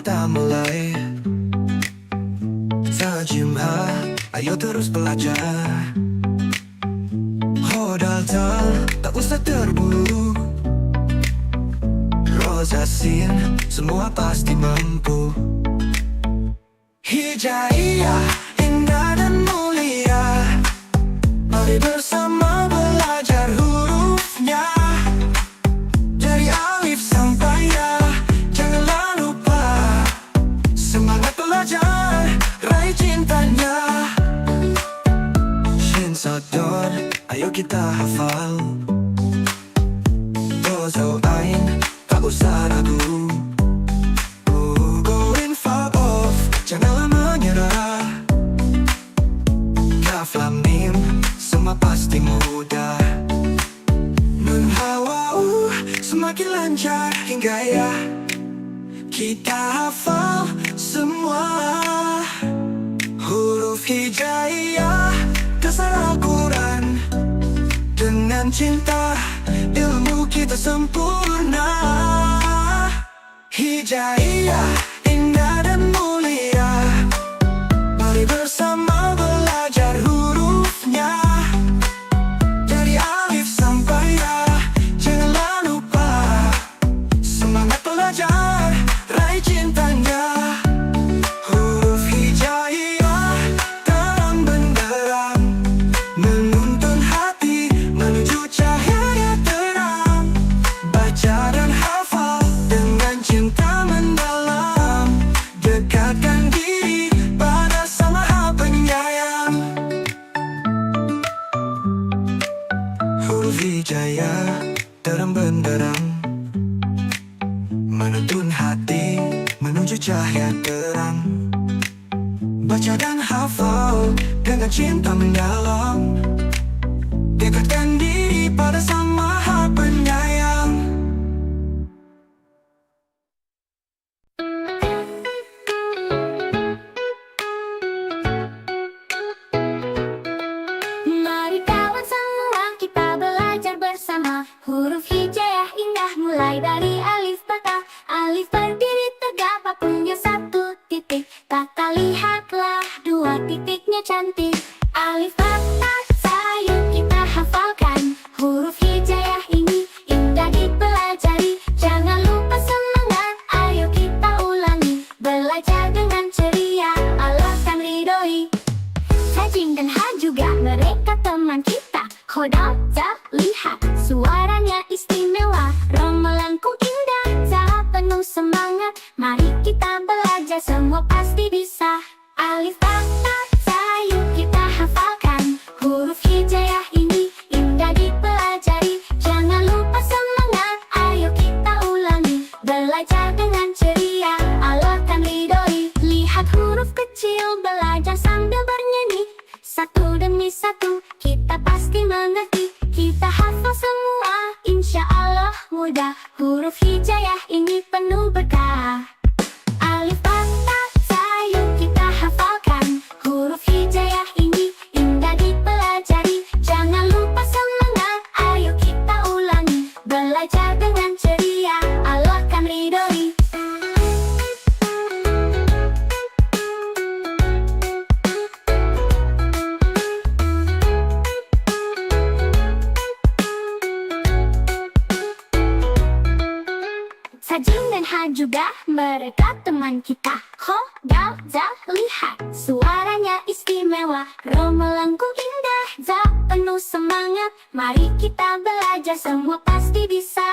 kita mulai. Tajimah, ayo terus belajar. Hodal tak usah terburu. Rosasin, semua pasti mampu. Hijaiyah, indah dan mulia. Mari bersama belajar hurufnya. Dari alif sampai ya, janganlah lupa. Semangat belajar, raih cintanya. Shin Sodor, ayo kita hafal. Dozo Ain, tak usah ragu. Go in far off, janganlah menyerah. Kaf lam mim, semua pasti mudah. Nun hawa semakin lancar hingga ya. Kita hafal semua huruf hijaiyah, dasar Al-Quran. Dengan cinta, ilmu kita sempurna. Hijaiyah, indah dan mulia. Mari bersama belajar hurufnya. Dari alif sampai ya, janganlah lupa. Semangat belajar, raih cintanya. Huruf hijaiyah, terang benderang, menuntun hati menuju cahaya terang. Baca dan hafal dengan cinta mendalam. Dekatkan diri pada Sang Maha Penyayang. Huruf hijaiyah, terang benderang, menuntun hati menuju cahaya terang. Baca dan hafal dengan cinta mendalam. Dekatkan diri pada Sang Maha Penyayang. Mari kawan semua kita belajar bersama. Huruf hijaiyah indah mulai dari alif bata. Alif berdiri tegak punya satu titik. Kata lihatlah dua titiknya cantik. Alif bata sayang kita hafalkan. Huruf hijaiyah ini indah dipelajari. Jangan lupa semangat, ayo kita ulangi. Belajar dengan ceria, Allah kan ridhoi. Sajin dan Ha juga mereka teman kita. Hodal, lihat suaranya istimewa. Rom melengkung indah, Za penuh semangat. Mari kita belajar, semua pasti bisa. Alif bata sayang kita hafalkan. Huruf hijaiyah ini indah dipelajari. Jangan lupa semangat, ayo kita ulangi. Belajar dengan ceria, Allah kan ridhoi. Lihat huruf kecil, belajar sambil bernyanyi. Satu demi satu, kita pasti mengerti. Kita hafal semua, insya Allah mudah. Huruf hijaiyah ini penuh berkah. Alif bata sayang kita hafalkan. Huruf hijaiyah ini indah dipelajari. Jangan lupa semangat, ayo kita ulangi. Belajar dengan ceria, Allah kan ridhoi. Sajin dan Ha juga mereka teman kita. Hodal, lihat suaranya istimewa. Ro melengkung indah, Za penuh semangat. Mari kita belajar, semua pasti bisa.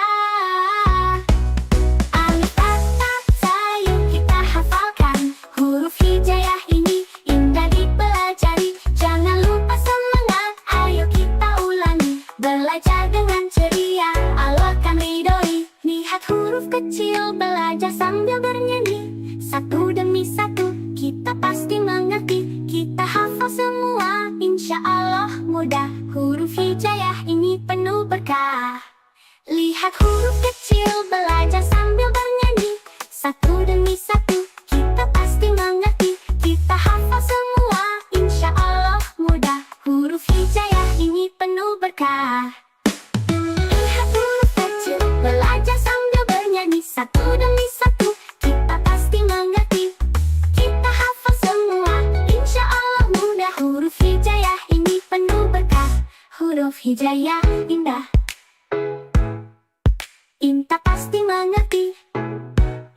Alif bata sayang kita hafalkan. Huruf hijaiyah ini indah dipelajari. Jangan lupa semangat, ayo kita ulangi. Belajar dengan ceria, Allah kan ridhoi. Lihat huruf kecil, belajar sambil bernyanyi. Satu demi satu, kita pasti mengerti. Kita hafal semua, insya Allah mudah. Huruf hijaiyah ini penuh berkah. Lihat huruf kecil, belajar sambil bernyanyi. Satu demi satu, kita pasti mengerti. Kita hafal semua, insya Allah mudah. Huruf hijaiyah ini penuh berkah. Lihat huruf kecil, belajar sambil bernyanyi. Satu demi satu, kita pasti mengerti. hijaya indah. Inta pasti mengerti,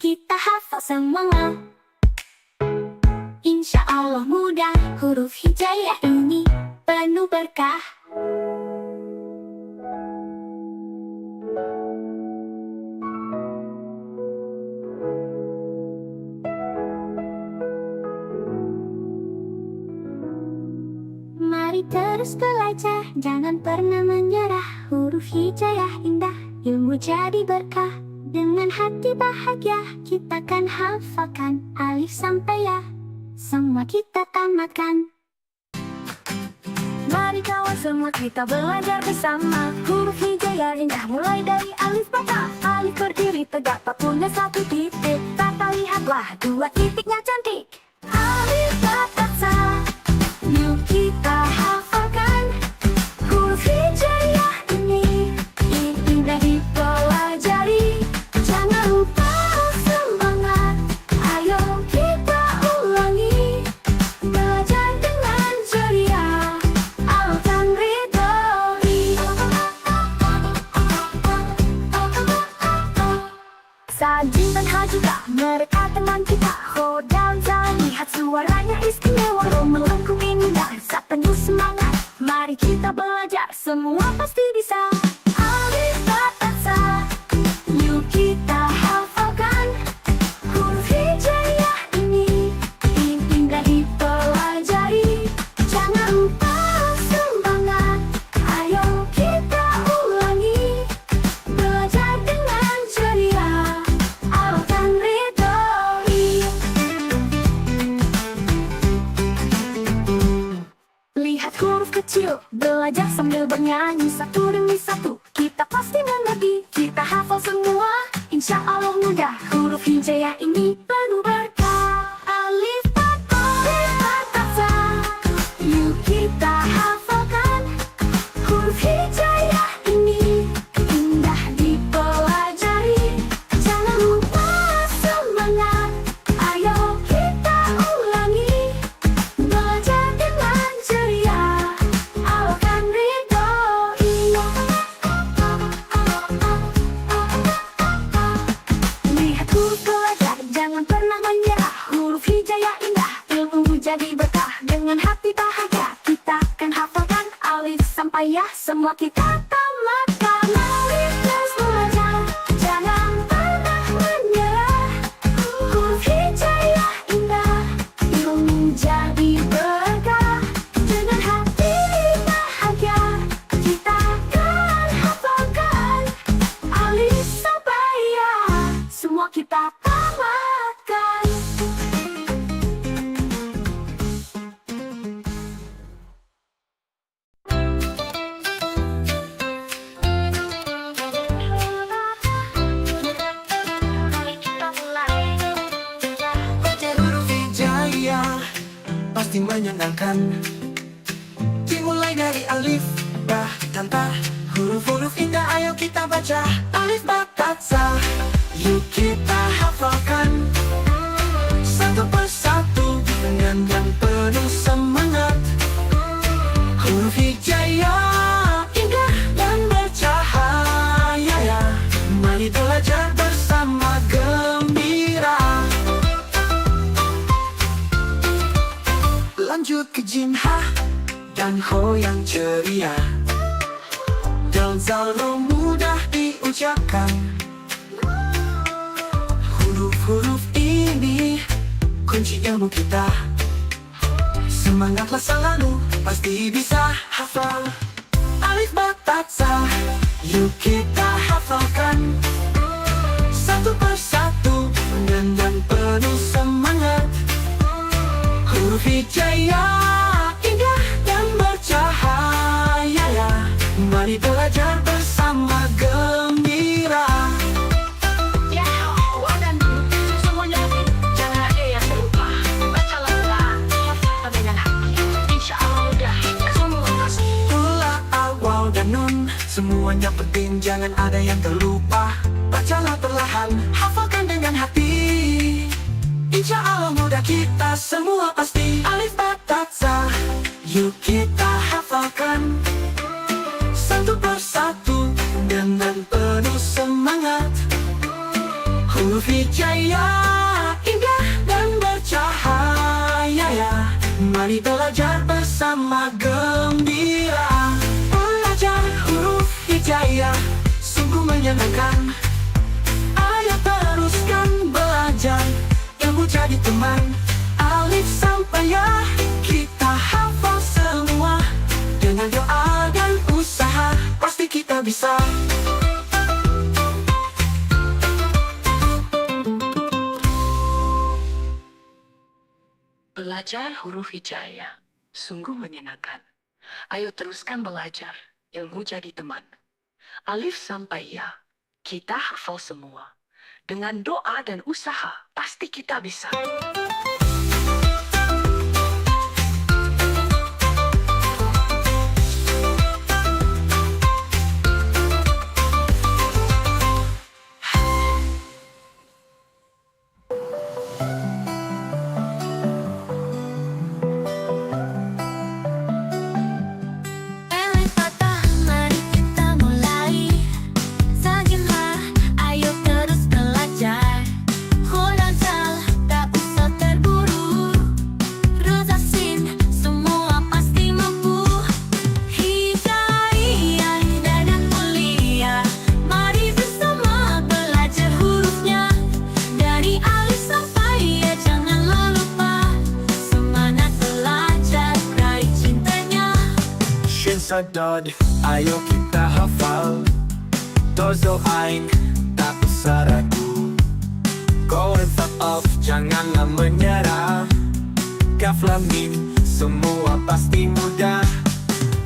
kita hafal semua. Insya Allah mudah, huruf hijaya ini penuh berkah. Mari terus belajar, jangan pernah menyerah. Huruf hijayah indah, ilmu jadi berkah. Dengan hati bahagia, kita kan hafalkan alif sampai ya, semua kita tamatkan. Mari kawan semua kita belajar bersama. Huruf hijayah indah mulai dari alif bata. Alif berdiri tegak, punya satu titik. Tata lihatlah, dua titiknya cantik. Alif bata sa, yuk kita hafalkan. Huruf hijayah ini indah dipelajari. Jangan lupa semangat, ayo kita ulangi. Belajar dengan ceria, alkan ridhoi. Sajin dan Ha juga mereka teman kita. Ho dan Za, lihat suaranya istimewa. Ro melengkung indah, saat penuh semangat. Mari kita belajar, semua pasti bisa. Alif bata sa, yuk kita hafalkan. Huruf hijayah ini indah dipelajari. Jangan lupa semangat, ayo kita ulangi. Belajar dengan ceria, alkan ridhoi. Lihat huruf kecil, belajar sambil bernyanyi. Satu demi satu, kita pasti mengerti. Kita hafal semua, insya Allah mudah. Huruf hijayah ini penuh berkah. Alif bata sa, yuk kita hafalkan. Huruf hijayah ini indah dipelajari. Jangan lupa semangat, ayo kita ulangi. Belajar dengan ceria, alkan ridhoi. Lihat huruf belajar, jangan pernah menyerah. Huruf hijayah indah, ilmu jadi berkah. Dengan hati bahagia, kita akan hafalkan alif sampai ya, semua kita tamatkan. Alif terus belajar, jangan pernah menyerah. Huruf hijayah indah, ilmu jadi berkah. Dengan hati bahagia, kita akan hafalkan alif sampai ya, semua kita tamatkan. Huruf hijayah pasti menyenangkan. Dimulai dari alif, ba, dan ta. Huruf-huruf indah ayo kita baca. Alif, ba, ta, sa, yuk kita hafalkan. Satu persatu dengan yang penuh semangat. Huruf hijayah indah dan bercahaya. Mari belajar bersama gembira. Lanjut ke Jim, Ha, dan Ho yang ceria. Dan Zalo mudah diucapkan. Huruf-huruf ini kunci ilmu kita. Semangatlah selalu, pasti bisa hafal. Alif, ba, ta, sa, yuk kita hafalkan. Satu persatu dengan yang penuh semangat. Huruf hijayah indah dan bercahaya. Mari belajar bersama gembira. Ya, dan semuanya jangan ada yang terlupa. Bacalah dengan hati, insya Allah mudah. Semua pasti. Pula awal dan nun, semuanya penting, jangan ada yang terlupa. Bacalah perlahan, hafalkan dengan hati. Insya Allah mudah, kita semua pasti. Alif, ba, ta, sa, yuk kita hafalkan. huruf hijaya, indah dan bercahaya ya. Mari belajar bersama gembira. Belajar huruf hijaya sungguh menyenangkan. Ayo teruskan belajar, ilmu jadi teman. Alif sampai ya kita hafal semua. Dengan doa dan usaha pasti kita bisa. Belajar huruf hijaya sungguh menyenangkan. Ayo teruskan belajar, ilmu jadi teman. Alif sampai ya, kita hafal semua. Dengan doa dan usaha, pasti kita bisa. Alif patah, mari kita mulai. Saginlah, ayo terus belajar. Hodal, tak usah terburu. Roza sin, semua pasti mampu. Hijaya, indah dan mulia. Mari bersama belajar hurufnya. Dari alif sampai ya, janganlah lupa. Semangat belajar, raih cintanya. Shin Sadod, ayo kita hafal. Dozo Ain, tak usah ragu. Go and fuck off, janganlah menyerah. Kaf Lam Mim, semua pasti mudah.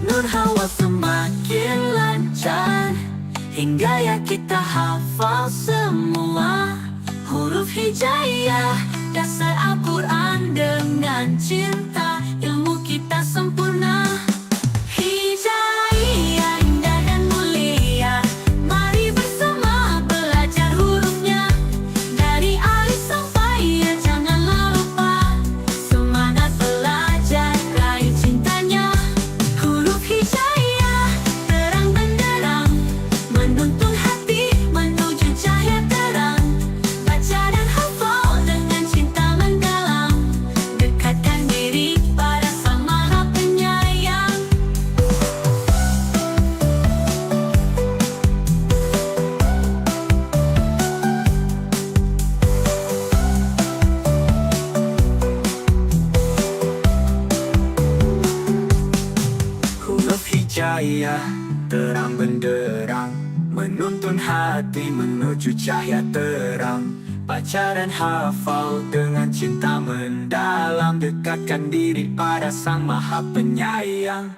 Nun Hawa semakin lancar, hingga ya kita hafal semua. Huruf hijaya, dasar Al-Quran dengan cinta. Ilmu kita sempurna. Hijaya, indah dan mulia. Mari bersama belajar hurufnya. Dari alif sampai ya, janganlah lupa. Semangat belajar, raih cintanya. Huruf hijaya, terang benderang, menuntun hati menuju cahaya terang. Baca dan hafal dengan cinta mendalam. Dekatkan diri pada Sang Maha Penyayang. Huruf hijaya, terang benderang, menuntun hati menuju cahaya terang. Baca dan hafal dengan cinta mendalam. Dekatkan diri pada Sang Maha Penyayang.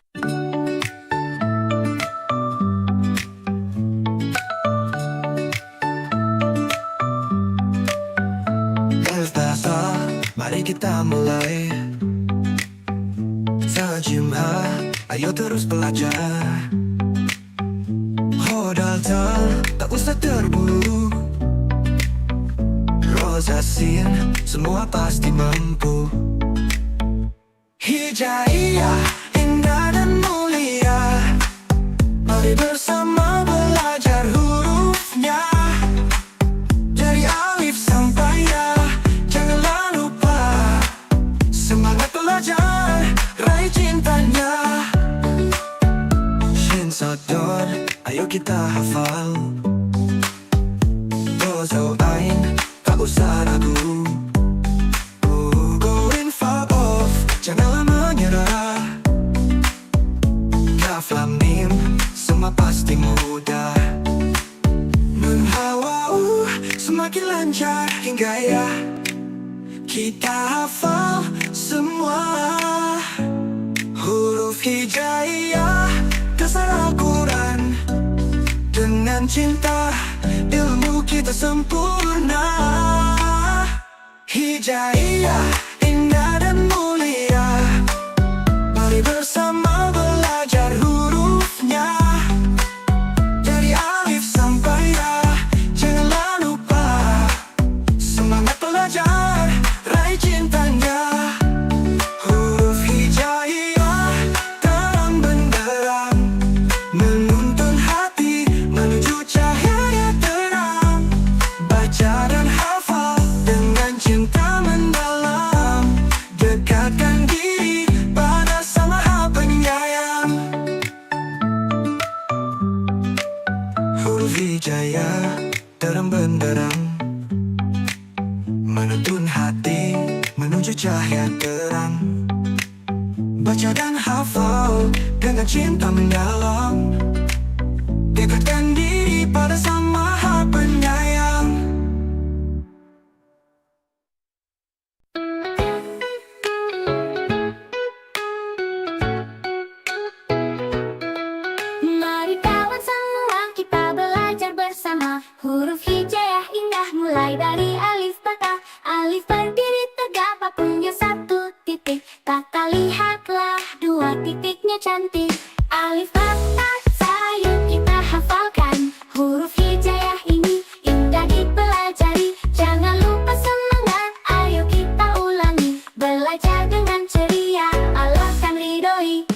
Elstasa, mari kita mulai. Sajimha, ayo terus belajar. Hodal tak usah terburu. Roza sin, semua pasti mampu. Hijaya, indah dan mulia. Mari bersama belajar hurufnya. Dari alif sampai ya, janganlah lupa. Semangat belajar, raih cintanya. Shin Sadod, ayo kita hafal. Dozo Ain, tak usah ragu. Go in far off, janganlah menyerah. Kaf Lam Mim, semua pasti mudah. Nun Hawa semakin lancar hingga ya kita hafal semua. Huruf hijaya, dasar Al-Quran dengan cinta. Ilmu kita sempurna. Hijaya, indah dan mulia. Mari bersama belajar hurufnya. Dari alif sampai ya, janganlah lupa. Semangat belajar, raih cintanya. Huruf hijaya, terang benderang, menuntun hati menuju cahaya terang. Baca dan hafal hafal dengan cinta mendalam. Dekatkan diri pada Sang Maha Penyayang. Mari kawan semua kita belajar bersama. Huruf hijaiyah indah mulai dari alif bata. Alif berdiri tegak punya satu titik. Kata lihatlah dua titiknya cantik. Alif bata sayang kita hafalkan. Huruf hijaiyah ini indah dipelajari. Jangan lupa semangat, ayo kita ulangi. Belajar dengan ceria, Allah kan ridhoi.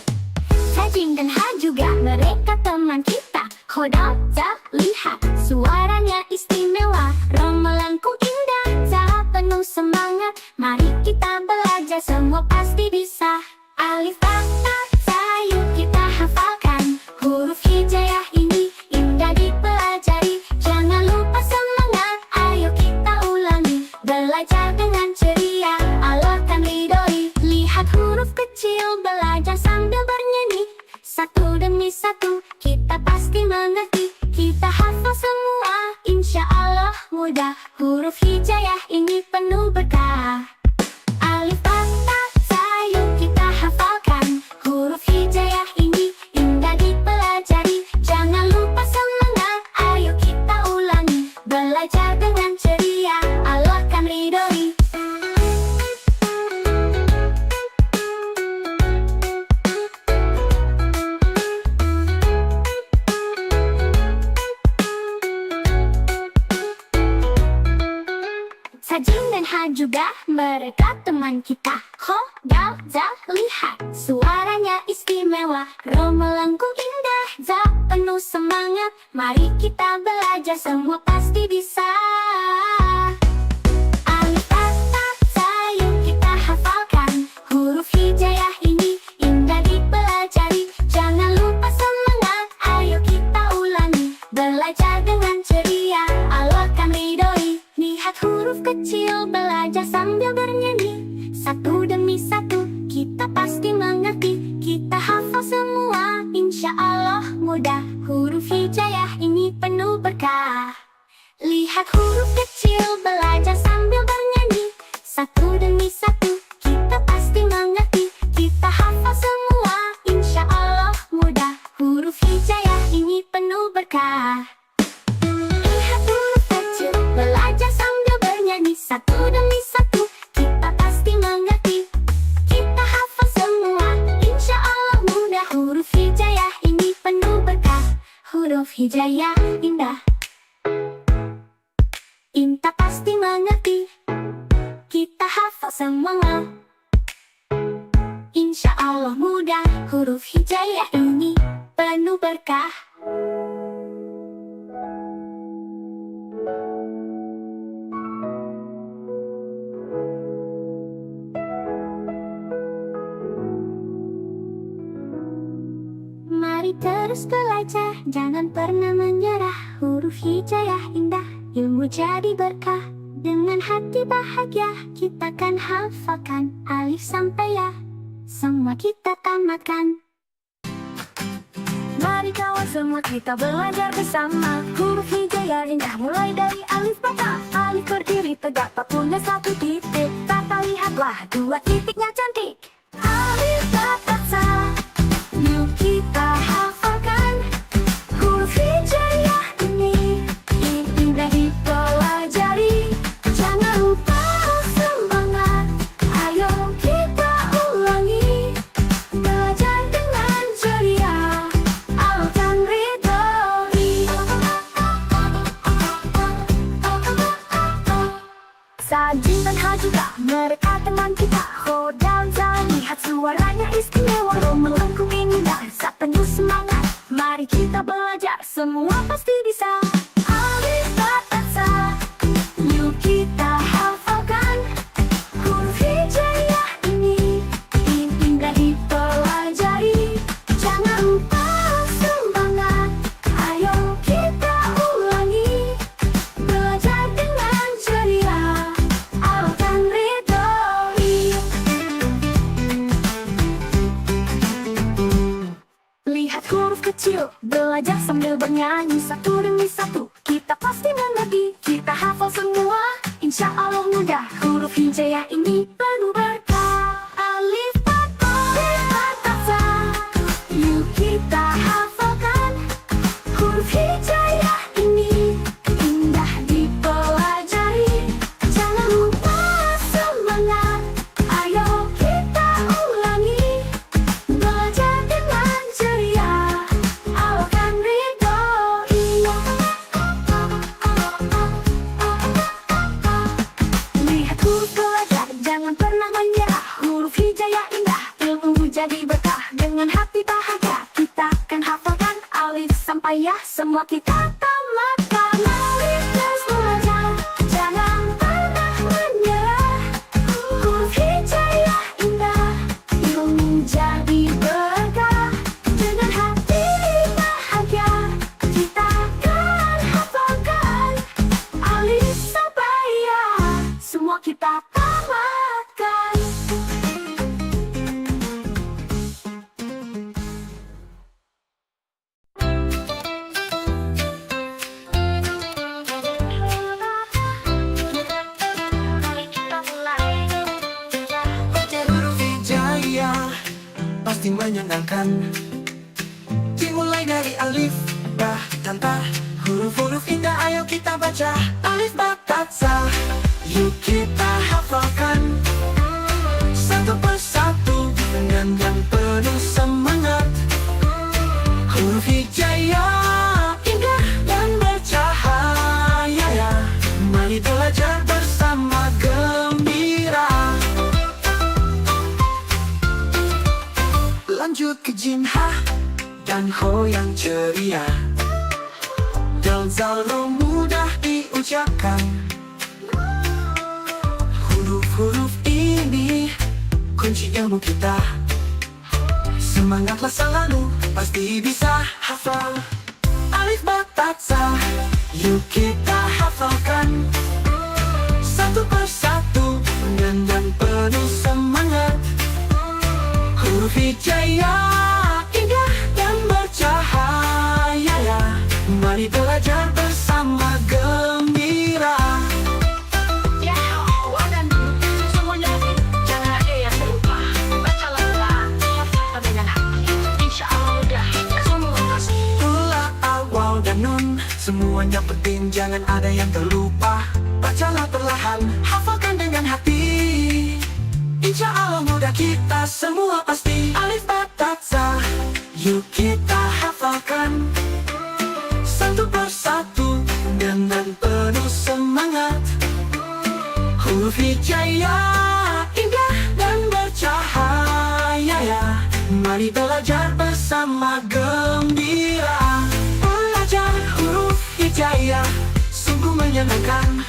Sajin dan Ha juga mereka teman kita. Khodam, Za, lihat suaranya istimewa. Romelangku indah, Za penuh semangat. Mari kita belajar, semua pasti bisa. Alif bata sayang kita hafalkan. Huruf hijaiyah ini indah dipelajari. Jangan lupa semangat, ayo kita ulangi. Belajar dengan ceria, Allah kan ridhoi. Lihat huruf kecil, belajar sambil bernyanyi. Satu demi satu, kita pasti mengerti. Kita hafal semua, insya Allah mudah. Huruf hijaiyah ini penuh berkah. Alif bata sayang kita hafalkan. Huruf hijaiyah ini indah dipelajari. Jangan lupa semangat, ayo kita ulangi. Belajar dengan ceria, Allah kan ridhoi. Sajin dan Ha juga mereka teman kita. Khodam, Za, lihat suaranya istimewa. Romelangku indah, Za penuh semangat. Mari kita belajar, semua pasti bisa. Alif bata sayang kita hafalkan. Huruf hijaiyah ini indah dipelajari. Jangan lupa semangat, ayo kita ulangi. Belajar dengan ceria, Allah kan ridhoi. Lihat huruf kecil, belajar sambil bernyanyi. Satu demi satu, kita pasti mengerti. Kita hafal semua, insya Allah mudah. Huruf hijaiyah ini penuh berkah. Lihat huruf kecil, belajar sambil bernyanyi. Satu demi satu, kita pasti mengerti. Kita hafal semua, insya Allah mudah. Huruf hijaiyah ini penuh berkah. Lihat huruf kecil, belajar sambil bernyanyi. Satu demi satu, kita pasti mengerti. Kita hafal semua, insya Allah mudah. Huruf hijaiyah ini penuh berkah. Huruf hijaiyah indah, Inta pasti mengerti. Kita hafal semua, insya Allah mudah. Huruf hijaiyah ini penuh berkah. Mari terus belajar, jangan pernah menyerah. Huruf hijaiyah indah, ilmu jadi berkah. Dengan hati bahagia, kita kan hafalkan. Alif sampai Ya, semua kita tamatkan. Mari kawan semua kita belajar bersama. Huruf hijaiyah indah mulai dari alif bata. Alif berdiri tegak tak punya satu titik. Kata lihatlah dua titiknya cantik. Alif bata sa, yuk kita hafalkan. Huruf hijaiyah ini indah dipelajari. Jangan lupa semangat, ayo kita ulangi. Belajar dengan ceria, Allah kan ridhoi. Sajin dan Ha juga mereka teman kita. Khodam, Za, lihat suaranya istimewa. Romelangku indah, Za penuh semangat. Mari kita belajar, semua pasti bisa. Alif bata sa, yuk kita hafalkan. Huruf hijaiyah ini indah dipelajari. Jangan lupa semangat, ayo kita ulangi. Belajar dengan ceria, Allah kan ridhoi. kecil, belajar sambil bernyanyi satu demi satu. Kita pasti mengerti, kita hafal semua. Insya Allah mudah, huruf hijaiyah ini penuh berkah. Alif, ba, ta, sa. Yuk kita hafalkan huruf hijaiyah ini. Indah dipelajari, jangan lupa semangat. Ayo kita ulangi, belajar dengan ceria. Allah kan ridhoi. Lihat huruf belajar, jangan pernah menyerah. Huruf hijaiyah indah, ilmu jadi berkah. Dengan hati bahagia, kita akan hafalkan alif sampai ya, semua kita tamatkan. Alif terus belajar, jangan pernah menyerah. Huruf hijaiyah indah, ilmu jadi berkah. Dengan hati bahagia, kita akan hafalkan alif sampai ya, semua kita tamatkan. Kita mulai. Huruf hijaiyah pasti menyenangkan. Dimulai dari alif, ba, dan ta. Huruf-huruf indah ayo kita baca. Alif, ba, ta, sa. Yuk kita hafalkan satu persatu dengan yang penuh semangat. Huruf hijaiyah indah dan bercahaya ya. Mari belajar bersama gembira. Lanjut ke jim, ha, dan ho yang ceria. Dal, zal, ro mudah diucapkan. Huruf-huruf ini kunci ilmu kita. Semangatlah selalu, pasti bisa hafal. Alif, ba, ta, sa. Yuk kita hafalkan satu persatu dengan penuh semangat. Huruf hijaiyah indah dan bercahaya ya. Mari belajar bersama gembira. Semuanya jangan ada yang terlupa. Bacalah pelan, hafal dengan hati. Insya Allah mudah, semua pasti. Mula, awal, dan nun semuanya penting, jangan ada yang terlupa. Bacalah perlahan, hafalkan dengan hati. Insya Allah mudah, kita semua pasti. Alif, ba, ta, sa. Yuk kita hafalkan satu persatu dengan penuh semangat. Huruf hijaiyah indah dan bercahaya ya. Mari belajar bersama gembira. Belajar huruf hijaiyah sungguh menyenangkan.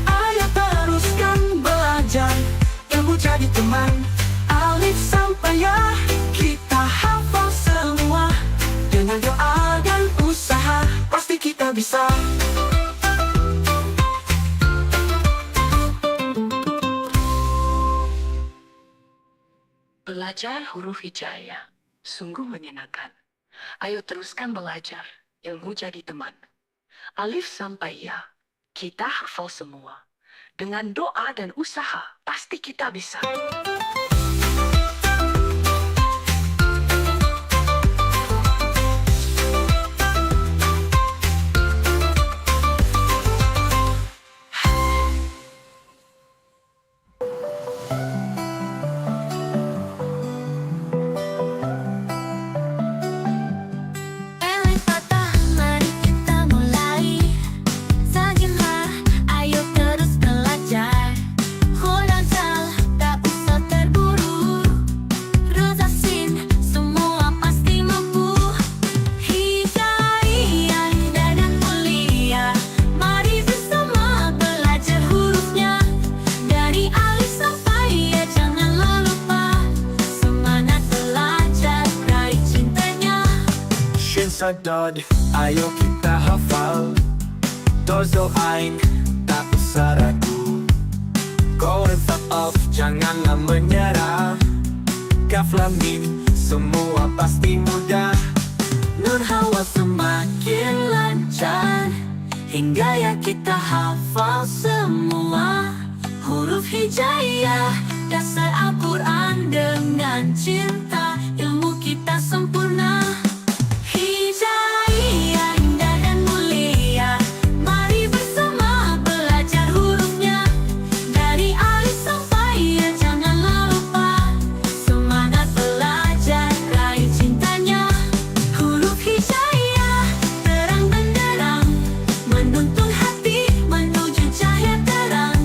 Ayo teruskan belajar, ilmu jadi teman. Alif sampai ya, kita hafal semua. Dengan doa dan usaha, pasti kita bisa. Belajar huruf hijaiyah sungguh menyenangkan. Ayo teruskan belajar, ilmu jadi teman. Alif sampai ya, kita hafal semua. Dengan doa dan usaha, pasti kita bisa. Alif, ba, ta, mari kita mulai. Saginlah, ayo terus belajar. Ho dan zal, tak usah terburu. Roza, sin, semua pasti mampu. Hijaiyah indah dan mulia, mari bersama belajar hurufnya. Dari alif sampai ya, janganlah lupa. Semangat belajar, raih cintanya. Shin, sad, dod, ayo kita hafal. Dozo, ain, tak usah ragu. Go and fuck off, janganlah menyerah. Kaf, lam, mim, semua pasti mudah. kita hafal semua. Huruf hijaiyah, dasar Al-Quran dengan cinta. Ilmu kita sempurna. Hijaiyah indah dan mulia, mari bersama belajar hurufnya. Dari alif sampai ya janganlah lupa, semangat belajar, raih cintanya. Huruf hijaiyah terang benderang, menuntun hati menuju cahaya terang.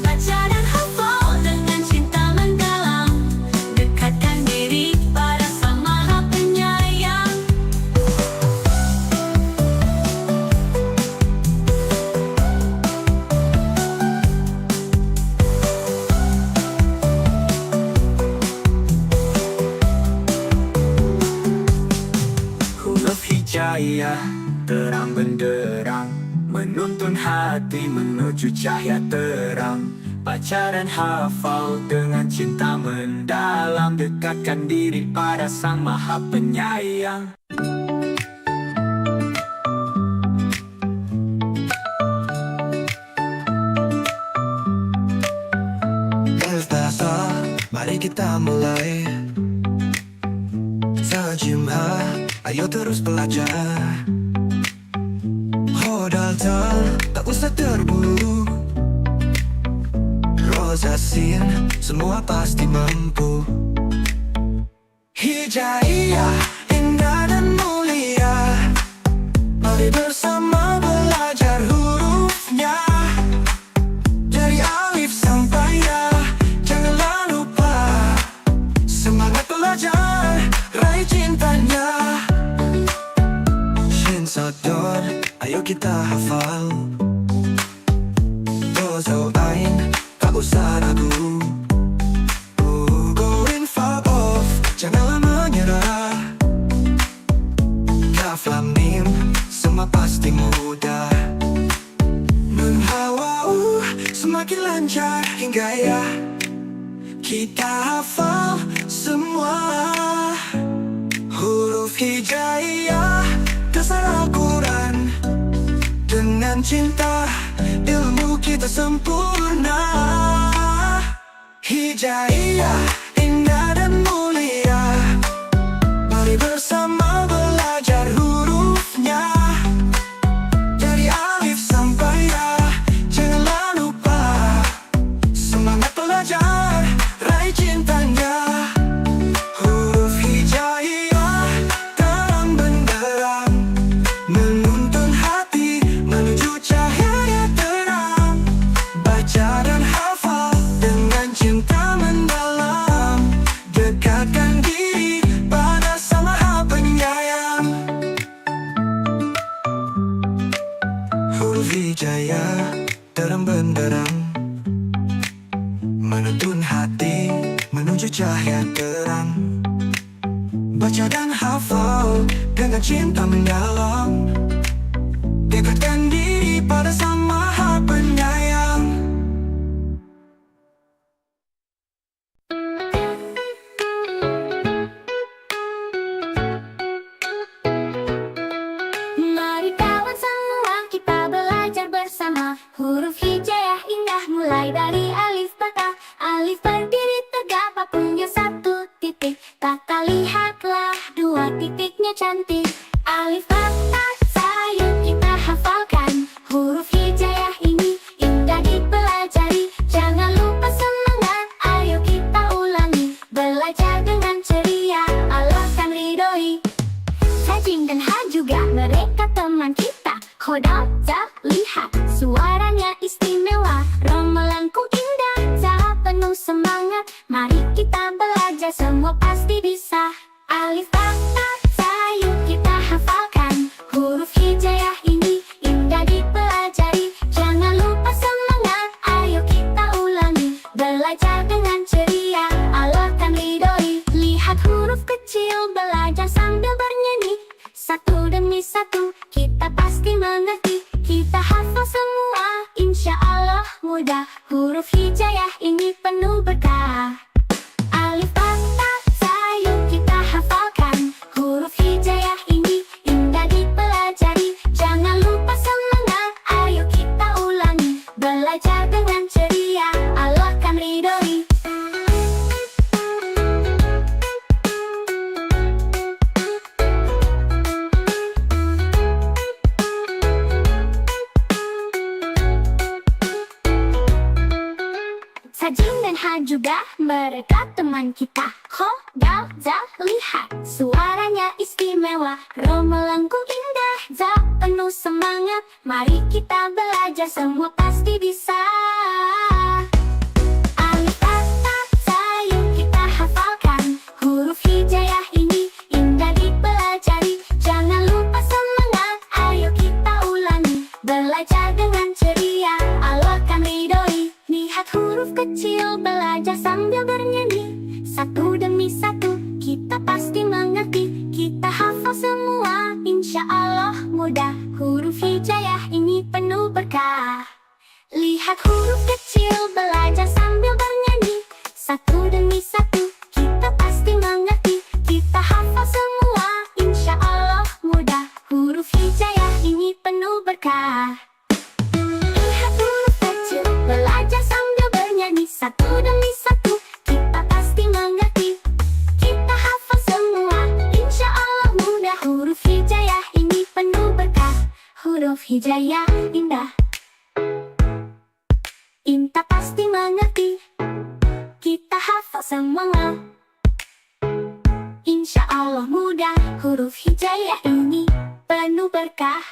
Baca dan hafal dengan cinta mendalam, dekatkan diri pada Sang Maha Penyayang. Huruf hijaiyah terang benderang, menuntun hati menuju cahaya terang. Baca dan hafal dengan cinta mendalam, dekatkan diri pada Sang Maha Penyayang. Ustazah, mari kita mulai. Tajimah, ayo terus belajar. Hodalta, tak usah terburu. Rosasin, semua pasti mampu. Hijaiyah, indah dan mulia, mari bersama belajar hurufnya. Dari alif sampai ya, janganlah lupa, semangat belajar, raih cintanya. Shin Sodor, ayo kita hafal. Dozo Ain, tak usah ragu. Go in far off, janganlah menyerah. Kaf lam mim, semua pasti mudah. Nun hawa semakin lancar hingga ya, kita hafal semua. Huruf hijaiyah, dasar Al-Quran dengan cinta. Ilmu kita sempurna. Hijaiyah, indah dan mulia, mari bersama belajar hurufnya. Dari alif sampai ya, janganlah lupa, semangat belajar, raih cintanya. Huruf hijaiyah terang benderang, menuntun hati menuju cahaya terang. Baca dan hafal dengan cinta mendalam, dekatkan diri pada Sang Maha Penyayang. Huruf hijaiyah terang benderang, menuntun hati menuju cahaya terang. Baca dan hafal dengan cinta mendalam, dekatkan diri pada Sang Maha Penyayang. Mari kawan semua kita belajar bersama. Huruf hijaiyah indah mulai dari alif bata. Alif berdiri tegak punya satu titik. Kata lihatlah dua titiknya cantik. Alif bata sayang kita hafalkan. Huruf hijaiyah ini indah dipelajari. Jangan lupa semangat, ayo kita ulangi. Belajar dengan ceria, Allah kan ridhoi. Sajin dan Ha juga mereka teman kita. Khodam, tak lihat suaranya istimewa. Romelanku indah, tak penuh semangat. Mari kita belajar, semua pasti bisa. Alif bata sayang kita hafalkan. Huruf hijaiyah ini indah dipelajari. Jangan lupa semangat, ayo kita ulangi. Belajar dengan ceria, Allah kan ridhoi. Lihat huruf kecil, belajar sambil bernyanyi. Satu demi satu, kita pasti mengerti. Kita hafal semua, insya Allah mudah. Huruf hijaiyah ini penuh berkah. Alif bata sayang kita hafalkan. Huruf hijaiyah ini indah dipelajari. Jangan lupa semangat, ayo kita juga mereka teman kita. Ho, dal, za, lihat suaranya istimewa, ro melengkung indah, za penuh semangat. Mari kita belajar, semua pasti bisa. Alif, ba, ta, za, yuk kita hafalkan. Huruf hijaiyah ini indah dipelajari. Jangan lupa semangat, ayo kita ulangi. Belajar dengan ceria, Allah kan ridhoi. Lihat huruf kecil, belajar sambil bernyanyi. Satu demi satu, kita pasti mengerti. Kita hafal semua, insya Allah mudah. Huruf hijaiyah ini penuh berkah. Lihat huruf kecil, belajar sambil bernyanyi. Satu demi satu, kita pasti mengerti. Kita hafal semua, insya Allah mudah. Huruf hijaiyah ini penuh berkah. Lihat huruf kecil, belajar sambil bernyanyi. Satu demi satu, kita pasti mengerti. Kita hafal semua, insya Allah mudah. Huruf hijaiyah ini penuh berkah. Huruf hijaiyah indah, Inta pasti mengerti. Kita hafal semua, insya Allah mudah. Huruf hijaiyah ini penuh berkah.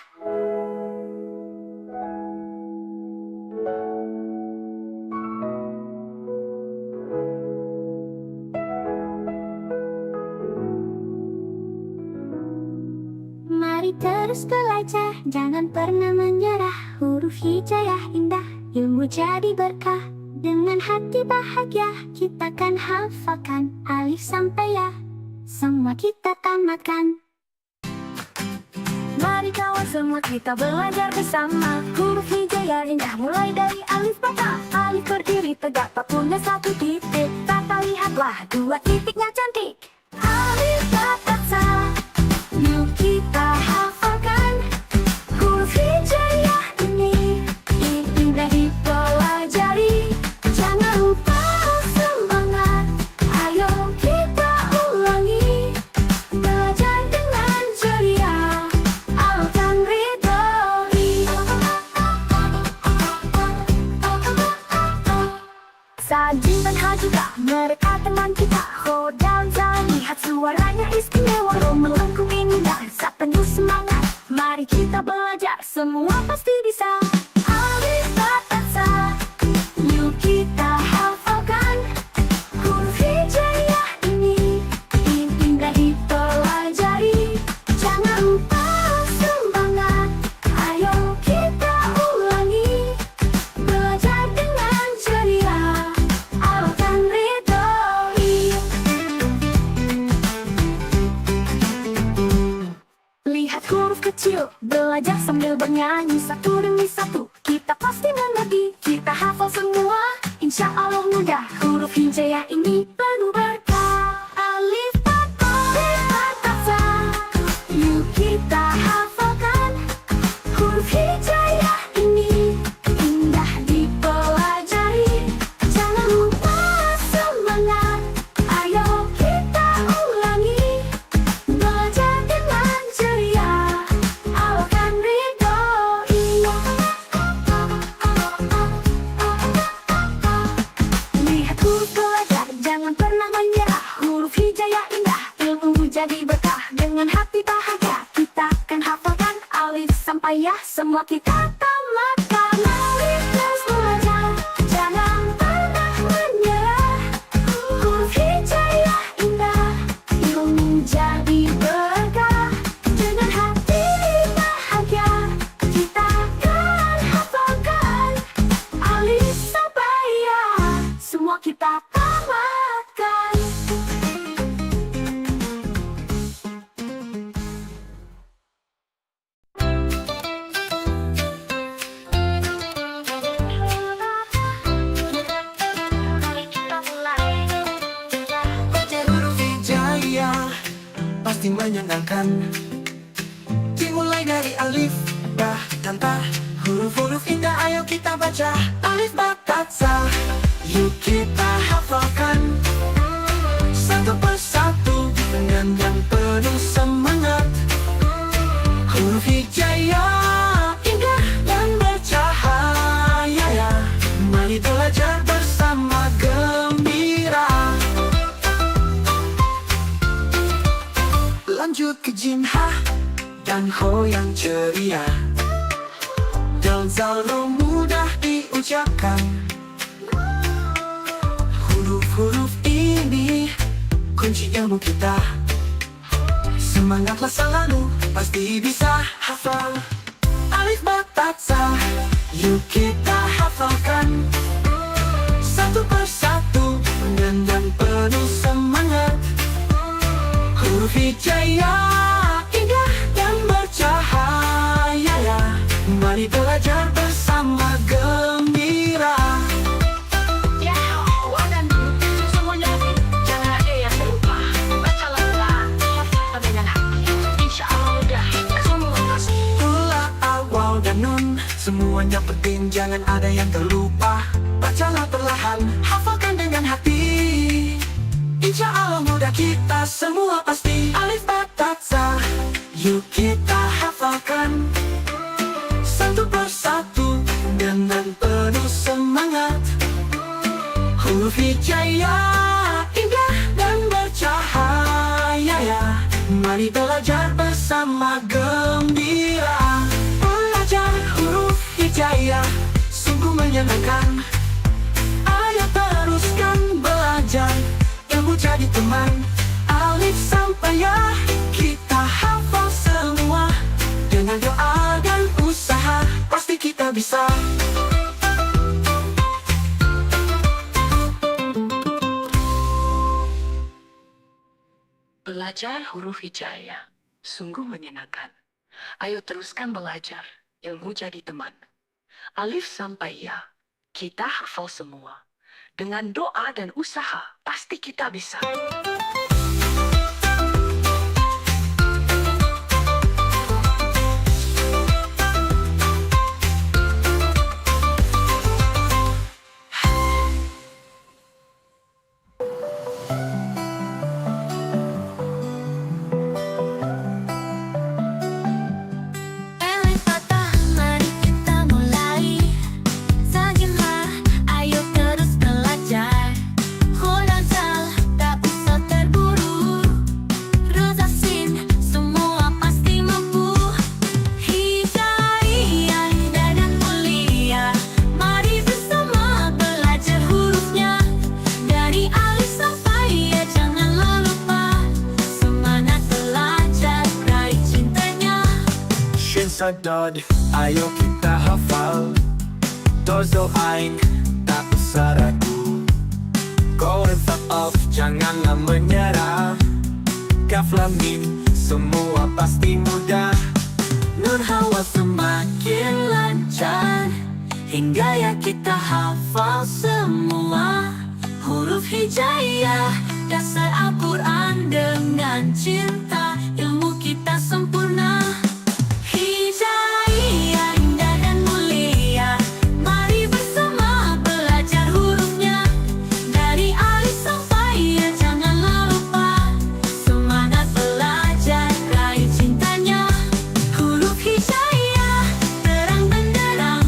Mari terus belajar, jangan pernah menyerah. Huruf hijaiyah indah, ilmu jadi berkah. Dengan hati bahagia, kita kan hafalkan. Alif sampai ya, semua kita tamatkan. Mari kawan semua kita belajar bersama. Huruf hijaiyah indah mulai dari alif bata. Alif berdiri tegak tak punya satu titik. Tata lihatlah dua titiknya cantik. Alif bata sa, yuk kita hafalkan. Huruf hijaiyah ini indah dipelajari. Jangan lupa semangat, ayo kita ulangi. Belajar dengan ceria, Allah kan ridhoi. Sajin dan Ha juga mereka teman kita. Ho dan Za, lihat suaranya istimewa, ro melengkung indah, za penuh semangat. Mari kita belajar, semua pasti bisa. Alif bata sa, yuk kita hafalkan. Huruf hijaiyah ini indah dipelajari. Jangan lupa semangat, ayo kita ulangi. Belajar dengan ceria, Allah kan ridhoi. Lihat huruf kecil, belajar sambil bernyanyi. Satu demi satu, kita pasti mengerti. Kita hafal semua, insya Allah mudah. Huruf hijaiyah ini penuh berkah. Alif bata sa, yuk kita hafalkan. Huruf hijaiyah ini indah dipelajari. Jangan lupa semangat, ayo kita ulangi. Belajar dengan ceria, Allah kan ridhoi. Lihat huruf belajar, jangan pernah menyerah. Huruf hijaiyah indah, ilmu jadi berkah. Dengan hati bahagia, kita akan hafalkan. Alif sampai ya, semua kita tamatkan. Mari terus belajar, jangan pernah menyerah. Huruf hijaiyah indah, ilmu jadi berkah. Dengan hati bahagia, kita akan hafalkan. Alif sampai ya, semua kita tamatkan. Huruf hijaiyah pasti menyenangkan. Dimulai dari alif, ba, dan ta. Huruf-huruf indah ayo kita baca. Alif, ba, ta, za, yuk kita hafalkan. Satu persatu dengan yang penuh semangat. Huruf hijaiyah indah dan bercahaya. Mari belajar bersama gembira. lanjut ke Jim, Ha dan Ho yang ceria. Del Zal Ro mudah diucapkan. Huruf-huruf ini kunci ilmu kita. Semangatlah selalu, pasti bisa hafal. Alif ba ta tsa, yuk kita hafalkan. Satu persatu dengan penuh semangat. Huruf hijaiyah indah dan bercahaya. Mari belajar bersama gembira. Ya, dan semuanya jangan ada yang terlupa. Bacalah pelan, hafal dengan hati. Insya Allah mudah, semua pasti. Ula, awal dan nun, semuanya penting, jangan ada yang terlupa. Bacalah perlahan, hafalkan dengan hati. Insya Allah mudah, kita semua pasti. Alif ba ta tsa, yuk kita hafalkan. Satu persatu dengan penuh semangat. Huruf hijaiyah indah dan bercahaya. Mari belajar bersama gembira. Belajar huruf hijaiyah sungguh menyenangkan. Ayo teruskan belajar, ilmu jadi teman. Alif sampai ya kita hafal semua. Dengan doa dan usaha pasti kita bisa. Belajar huruf hijaiyah sungguh menyenangkan. Ayo teruskan belajar, ilmu jadi teman. Alif sampai ya, kita hafal semua. Dengan doa dan usaha, pasti kita bisa. Alif ba ta, mari kita mulai. Sa Jim Ha, ayo terus belajar. Ho dan Zal, tak usah terburu. Ro Za Sin, semua pasti mampu. Hijaiyah indah dan mulia, mari bersama belajar hurufnya. Dari alif sampai ya janganlah lupa. Semangat belajar, raih cintanya. Shin Sa Dod, ayo kita hafal. Dozo Ain, tak usah ragu. Go and fuck off, janganlah menyerah. Kaf Lam Mim, semua pasti mudah. Nun Hawa semakin lancar, hingga ya kita hafal semua. Huruf hijaiyah, dasar Al-Quran dengan cinta, ilmu kita sempurna. Hijaiyah indah dan mulia, mari bersama belajar hurufnya. Dari alif sampai ya janganlah lupa. Semangat belajar, raih cintanya. Huruf hijaiyah terang benderang,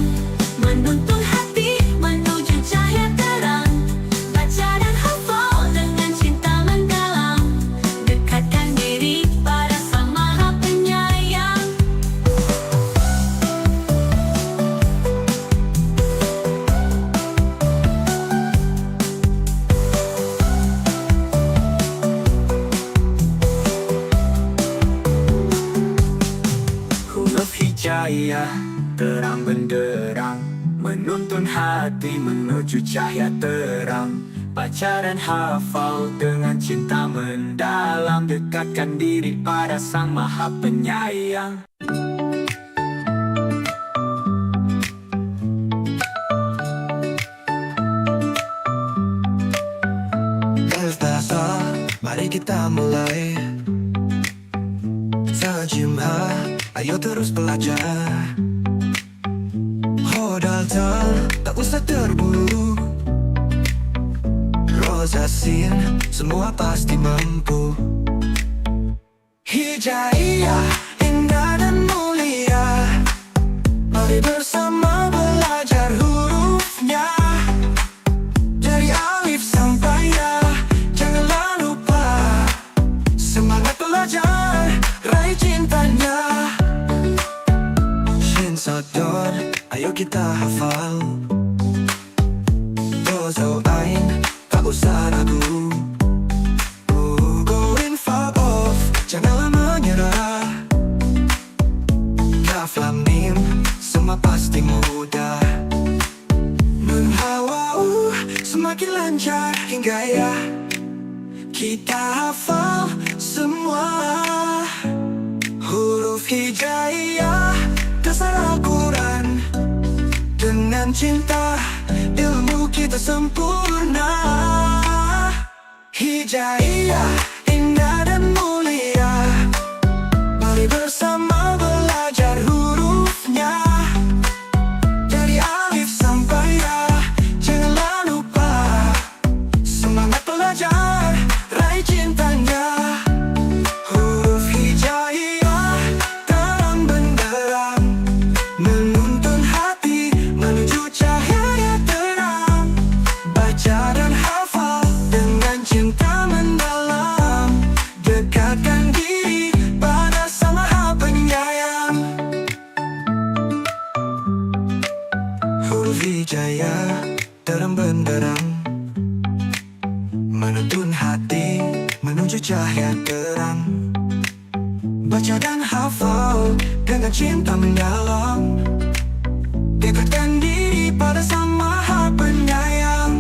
menuntun hati menuju cahaya terang. Baca dan hafal dengan cinta mendalam. Dekatkan diri pada Sang Maha Penyayang. Huruf hijaiyah terang benderang, menuntun hati menuju cahaya terang. Baca dan hafal dengan cinta mendalam. Dekatkan diri pada Sang Maha Penyayang. Alif ba ta, mari kita mulai. Sa Jim Ha, ayo terus belajar. Ho dan Zal, tak usah terburu. Ro Za Sin, semua pasti mampu. Hijaiyah indah dan mulia, mari bersama belajar hurufnya. Dari alif sampai ya, janganlah lupa. Semangat belajar, kita hafal. Dozo ain, tak usah ragu. Go in far off, janganlah menyerah. Kaf lam mim, semua pasti mudah. Nun hawa semakin lancar hingga ya kita hafal semua. Huruf hijaiyah, dasar Al-Quran. Dengan cinta, ilmu kita sempurna. Hijaiyah, indah dan mulia. Mari bersama belajar hurufnya. Dari alif sampai ya, janganlah lupa. Semangat belajar, raih cintanya. Huruf hijaiyah, terang benderang, menuntun hati menuju cahaya terang. Baca dan hafal dengan cinta mendalam. Dekatkan diri pada Sang Maha Penyayang. Huruf hijaiyah, terang benderang, menuntun hati menuju cahaya terang. Baca dan hafal dengan cinta mendalam. Dekatkan diri pada Sang Maha Penyayang.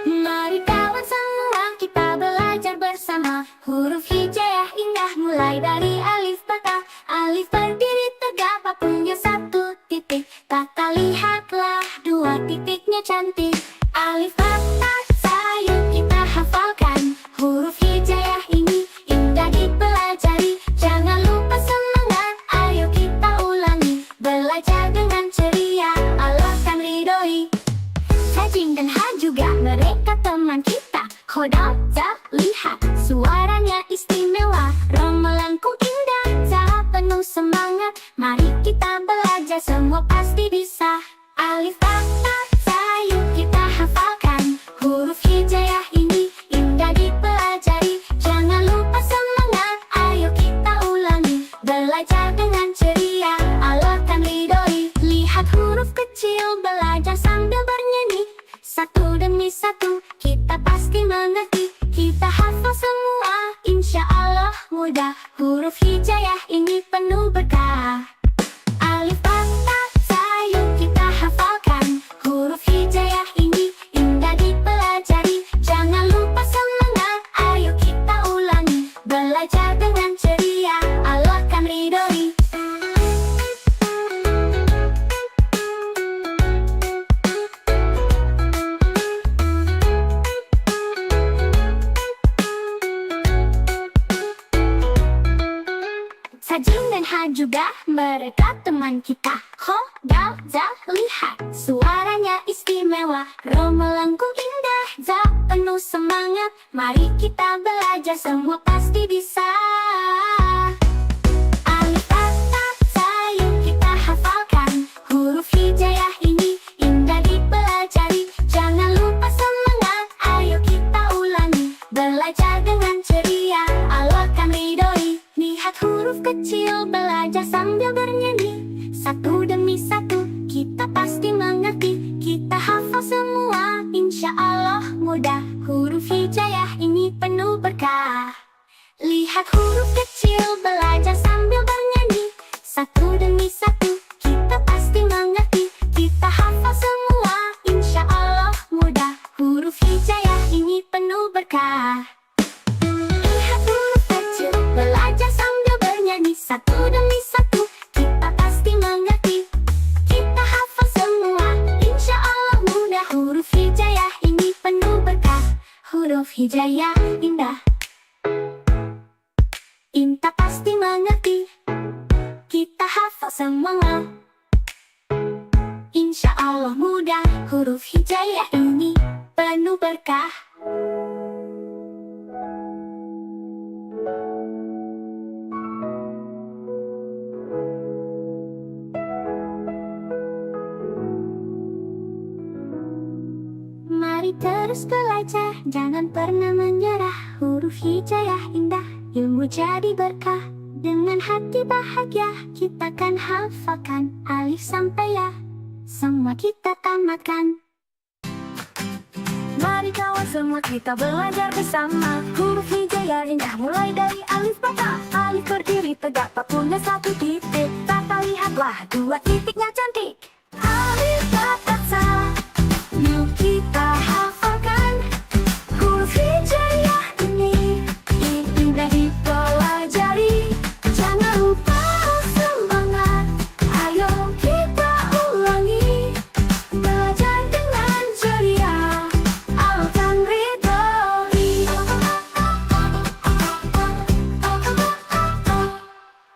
Mari kawan semua kita belajar bersama. Huruf hijaiyah indah mulai dari alif bata. Alif berdiri tegak punya satu titik. Kata lihatlah dua titiknya cantik. Alif bata sayang kita hafalkan. Huruf hijaiyah ini indah dipelajari. Jangan lupa semangat, ayo kita ulangi. Belajar dengan ceria, Allah kan ridhoi. Sajing dan Ha juga mereka teman kita. Khodam, Za, lihat suaranya istimewa. Rom melengkung indah, Za penuh semangat. Mari kita belajar, semua pasti bisa. Alif bata sayang kita hafalkan. Huruf hijaiyah ini indah dipelajari. Jangan lupa semangat, ayo kita ulangi. Belajar dengan ceria, Allah kan ridhoi. Lihat huruf kecil, belajar sambil bernyanyi. Satu demi satu, kita pasti mengerti. Kita hafal semua, insya Allah mudah. Huruf hijaiyah ini penuh berkah. Alif bata sayang kita hafalkan. Huruf hijaiyah ini indah dipelajari. Jangan lupa semangat, ayo kita ulangi. Belajar dengan ceria, Allah kan ridhoi. Sajing dan Ha juga mereka teman kita. Ho, Dal, Za, lihat suaranya istimewa. Ro melengkung indah, Za penuh semangat. Mari kita belajar, semua pasti bisa. Alif bata sayang kita hafalkan. Huruf hijaiyah ini indah dipelajari. Jangan lupa semangat, ayo kita ulangi. Belajar dengan ceria, Allah kan ridhoi. Lihat huruf kecil, belajar sambil bernyanyi. Satu demi satu, kita pasti mengerti. Kita hafal semua, insya Allah mudah. Huruf hijaiyah ini penuh berkah. Lihat huruf kecil, belajar sambil bernyanyi. Satu demi satu, kita pasti mengerti. Kita hafal semua, insya Allah mudah. Huruf hijaiyah ini penuh berkah. Lihat huruf kecil, belajar sambil bernyanyi. Satu demi satu, kita pasti mengerti. Kita hafal semua, insya Allah mudah. Huruf hijaiyah ini penuh berkah. Huruf hijaiyah indah, Inta pasti mengerti. Kita hafal semua, insya Allah mudah. Huruf hijaiyah ini penuh berkah. Mari Mari terus belajar, jangan pernah menyerah. Huruf hijaiyah indah, ilmu jadi berkah. Dengan hati bahagia, kita kan hafalkan alif sampai ya, semua kita tamatkan. Mari kawan semua kita belajar bersama. Huruf hijaiyah indah mulai dari alif bata. Alif berdiri tegak tak punya satu titik. Tata lihatlah dua titiknya cantik. Alif bata sa, yuk kita hafalkan. Huruf hijaiyah ini indah dipelajari. Jangan lupa semangat, ayo kita ulangi. Belajar dengan ceria, alkan ridhoi.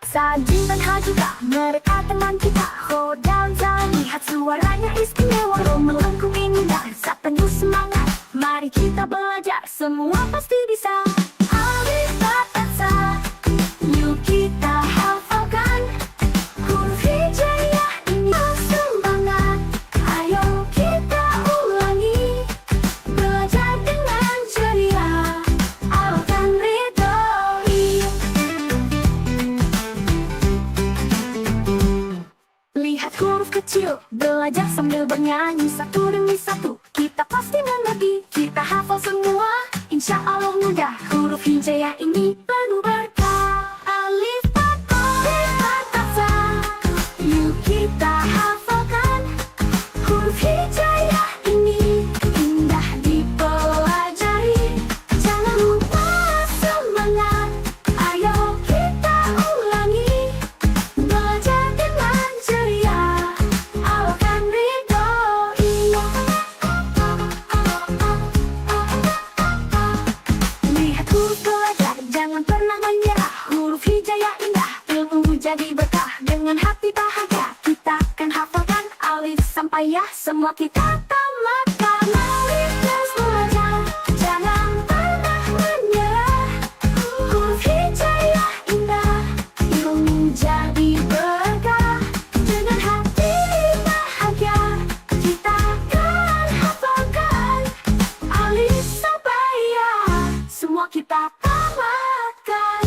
Sajin dan Hajuka, mereka teman kita. Ho dan Za, lihat suaranya istimewa. Ro melengkung indah, saat penuh semangat. Mari kita belajar, semua pasti bisa. Alif bata sa, yuk kita hafalkan. Huruf hijaiyah ini semangat, ayo kita ulangi. Belajar dengan ceria, alkan ridhoi. Lihat huruf kecil, belajar sambil bernyanyi. Satu demi satu, kita pasti mengerti. Kita hafal semua, insya Allah mudah. Huruf hijaiyah ini penuh berkah. Alif bata sa, yuk kita hafalkan. Huruf hijaiyah ini indah dipelajari. Jangan lupa semangat, ayo kita ulangi. Belajar dengan ceria, alkan ridhoi. Lihat huruf belajar, jangan pernah menyerah. Huruf hijaiyah indah, ilmu jadi berkah. Dengan hati bahagia, kita akan hafalkan alif sampai ya, semua kita tamatkan. Alif terus belajar, jangan pernah menyerah. Huruf hijaiyah indah, ilmu jadi berkah. Dengan hati bahagia, kita akan hafalkan alif sampai ya, semua kita tamatkan.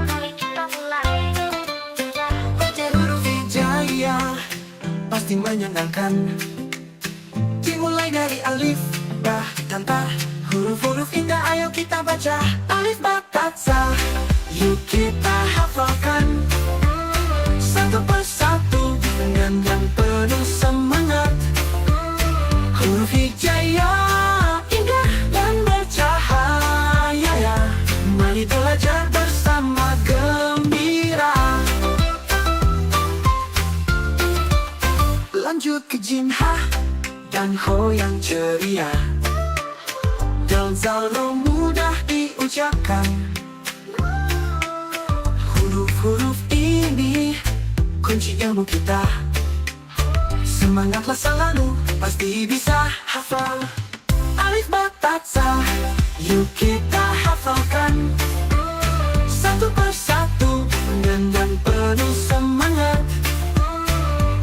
Mari kita mulai. Belajar huruf hijaiyah pasti menyenangkan. Dimulai dari alif, ba, dan ta. Huruf-huruf indah ayo kita baca. Alif, ba, ta, sa, yuk kita hafalkan. Satu persatu dengan penuh semangat. Huruf hijaiyah indah dan bercahaya ya. Mari belajar bersama gembira. Lanjut ke jim, ha, dan ho yang ceria. Dal, zal, ro mudah diucapkan. Huruf-huruf ini kunci ilmu kita. Semangatlah selalu, pasti bisa hafal. Alif, ba, ta, sa, yuk kita hafalkan. Satu persatu dengan penuh semangat.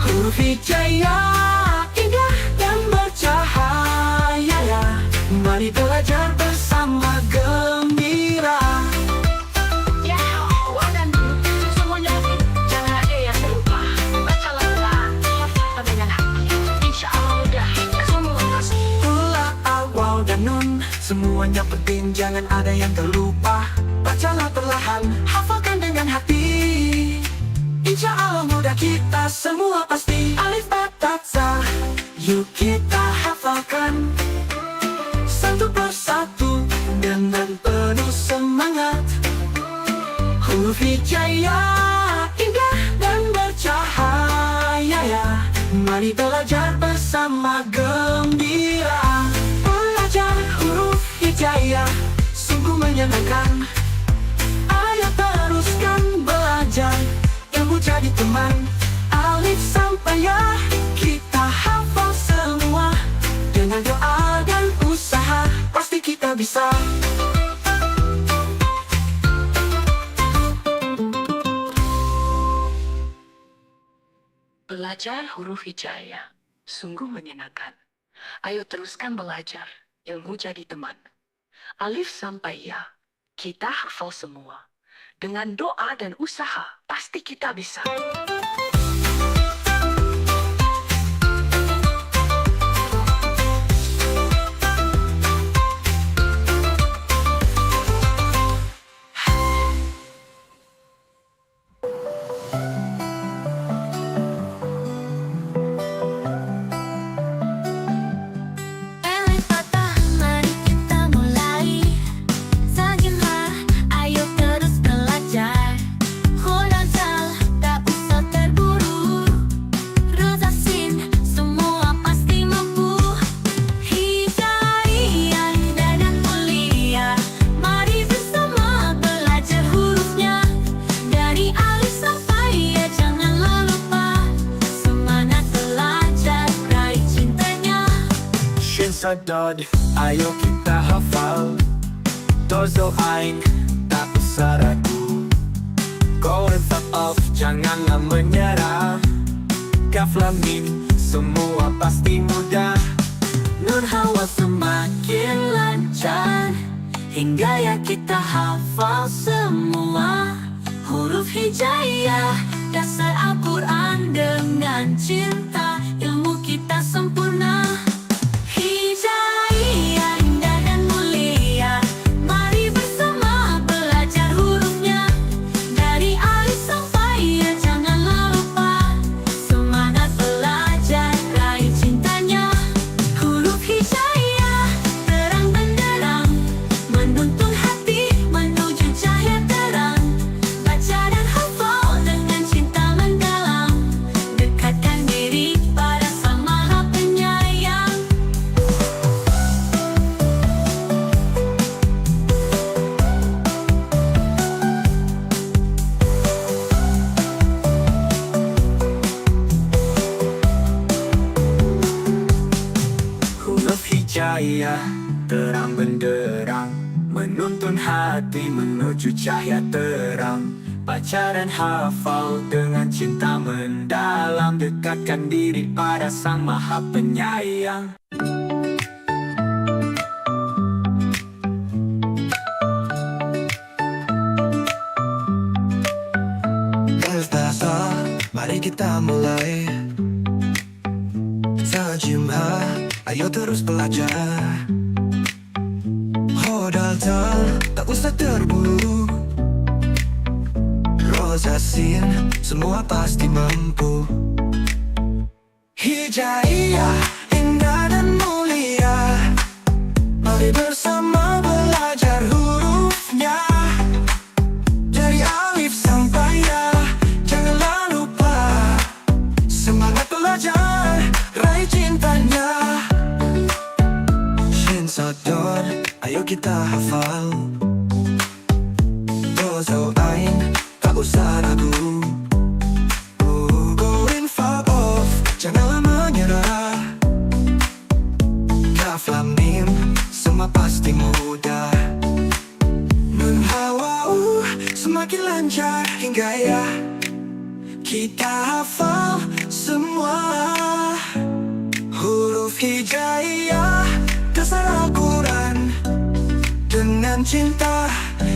Huruf hijaiyah indah dan bercahaya ya. Mari belajar bersama gembira. Ya, dan semuanya jangan ada yang terlupa. Bacalah Quran dengan hati, insya Allah mudah. Semua pasti. Ula, al, waw, dan nun, semuanya penting, jangan ada yang terlupa. Bacalah perlahan, hafalkan dengan hati. Insya Allah mudah, kita semua pasti. Alif, ba, ta, sa, yuk kita hafalkan. Satu persatu dengan penuh semangat. Huruf hijaiyah indah dan bercahaya ya. Mari belajar bersama gembira. Belajar huruf hijaiyah sungguh menyenangkan. Ayo teruskan belajar, ilmu jadi teman. Alif sampai ya, kita hafal semua. Dengan doa dan usaha, pasti kita bisa. Belajar huruf hijaya sungguh menyenangkan. Ayo teruskan belajar, ilmu jadi teman. Alif sampai ya, kita hafal semua. Dengan doa dan usaha, pasti kita bisa. Alif patah, mari kita mulai. Sajalah, ayo terus belajar. Hodal tak usah terburu. Rosasin, semua pasti mampu. Hidayah, indah dan mulia. Mari bersama belajar hurufnya. Dari alif sampai ya, janganlah lupa. Semangat belajar, raih cintanya. Shin Sadod, ayo kita hafal. Dozo Ain, tak usah ragu. Go and fuck off, janganlah menyerah. Kaf Lam Mim, semua pasti mudah. Nun Hawa semakin lancar, hingga ya kita hafal semua. Huruf hijayah, dasar Al-Quran dengan cinta. Ilmu kita sempurna. Hijayah, indah dan mulia. Mari bersama belajar hurufnya. Dari alif sampai ya, janganlah lupa. Semangat belajar, raih cintanya. Huruf hijayah, terang benderang, menuntun hati menuju cahaya terang. Baca dan hafal dengan cinta mendalam. Dekatkan diri pada Sang Maha Penyayang. Huruf hijayah, terang benderang, menuntun hati menuju cahaya terang. Baca dan hafal dengan cinta mendalam. Dekatkan diri pada Sang Maha Penyayang. Bertasa, mari kita mulai. Sajimah, ayo terus belajar. Hodal tak usah terburu. Rosasin, semua pasti mampu. Hijayah, indah dan mulia. Mari bersama belajar hurufnya. Dari alif sampai ya, janganlah lupa. Semangat belajar, raih cintanya. Shin Sadod, ayo kita hafal. Dozo Ain, tak usah ragu. Go and fuck off, janganlah menyerah. Kaf Lam Mim, semua pasti mudah. Nun Hawa semakin lancar hingga ya kita hafal semua. Huruf hijayah, dasar Al-Quran dengan cinta.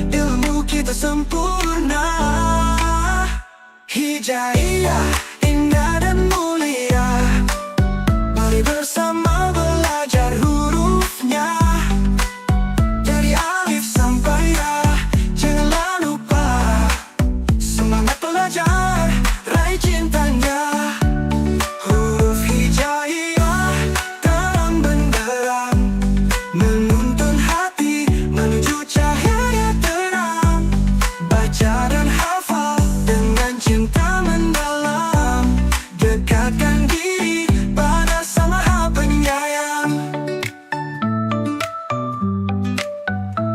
Ilmu kita sempurna. Hijayah, indah dan mulia. Mari bersama belajar hurufnya. Dari alif sampai ya, janganlah lupa. Semangat belajar, raih cintanya. Huruf hijayah, terang benderang, menuntun hati menuju cahaya terang. Baca dan hafal dengan cinta mendalam. Dekatkan diri pada Sang Maha Penyayang.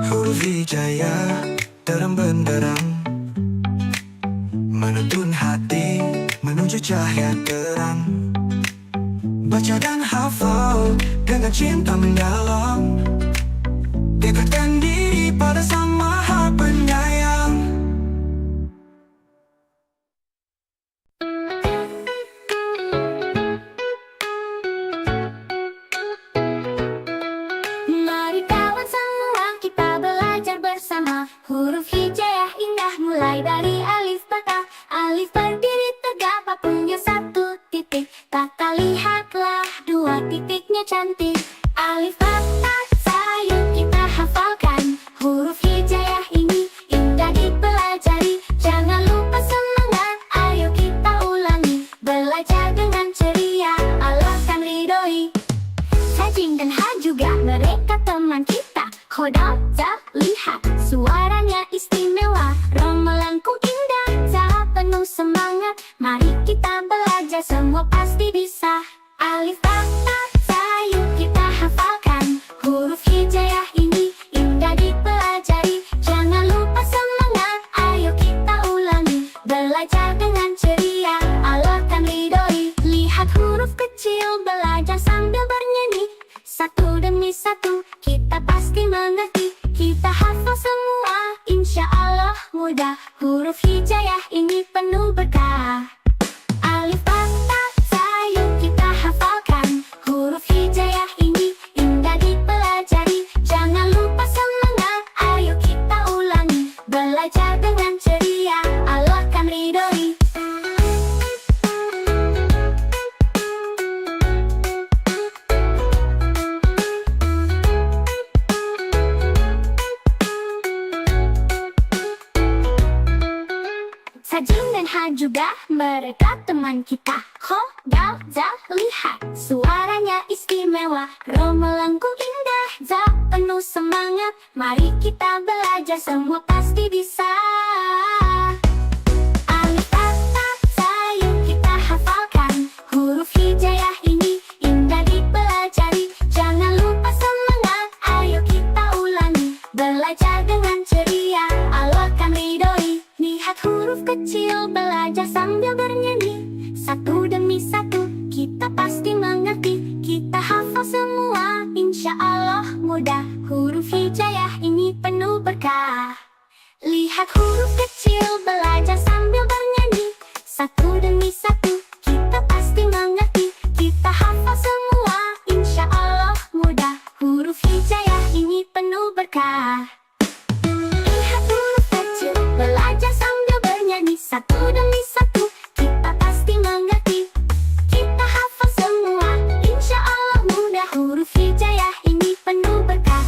Huruf hijayah, terang benderang, menuntun hati menuju cahaya terang. Baca dan hafal dengan cinta mendalam. Dekatkan diri pada Sang Maha Penyayang. teman kita. Kodok, lihat suaranya istimewa. Romelanku indah, penuh semangat. Mari kita belajar, semua pasti bisa. Alif, ba, ta, za, yuk kita hafalkan. Huruf hijaiyah ini indah dipelajari. Jangan lupa semangat, ayo kita ulangi. Belajar dengan ceria, Allah akan ridhoi. Lihat huruf kecil, belajar sambil bernyanyi. Satu demi satu, kita pasti mengerti. Kita hafal semua, insya Allah mudah. Huruf hijaiyah ini penuh berkah. Alif, ba, ta, za, yuk kita hafalkan. Huruf hijaiyah ini indah dipelajari. Jangan lupa semangat, ayo kita ulangi. Belajar dengan ceria, Allah akan ridhoi. Sajin dan Ha juga mereka teman kita. Ho, dal, za, lihat suaranya istimewa. Romelanku indah, za, penuh semangat. Mari kita belajar, semua pasti bisa. Alif, ba, ta, za, yuk kita hafalkan. Huruf hijaiyah ini indah dipelajari. Jangan lupa semangat, ayo kita ulangi. Belajar dengan ceria, Allah akan ridhoi. Lihat huruf kecil, belajar sambil bernyanyi. Satu demi satu, kita pasti mengerti. Kita hafal semua, insya Allah mudah. Huruf hijaiyah ini penuh berkah. Lihat huruf kecil, belajar sambil bernyanyi. Satu demi satu, kita pasti mengerti. Kita hafal semua, insya Allah mudah. Huruf hijaiyah ini penuh berkah. Lihat huruf kecil, belajar sambil bernyanyi. Satu demi satu, kita pasti mengerti. Kita hafal semua, insya Allah mudah. Huruf hijaiyah ini penuh berkah.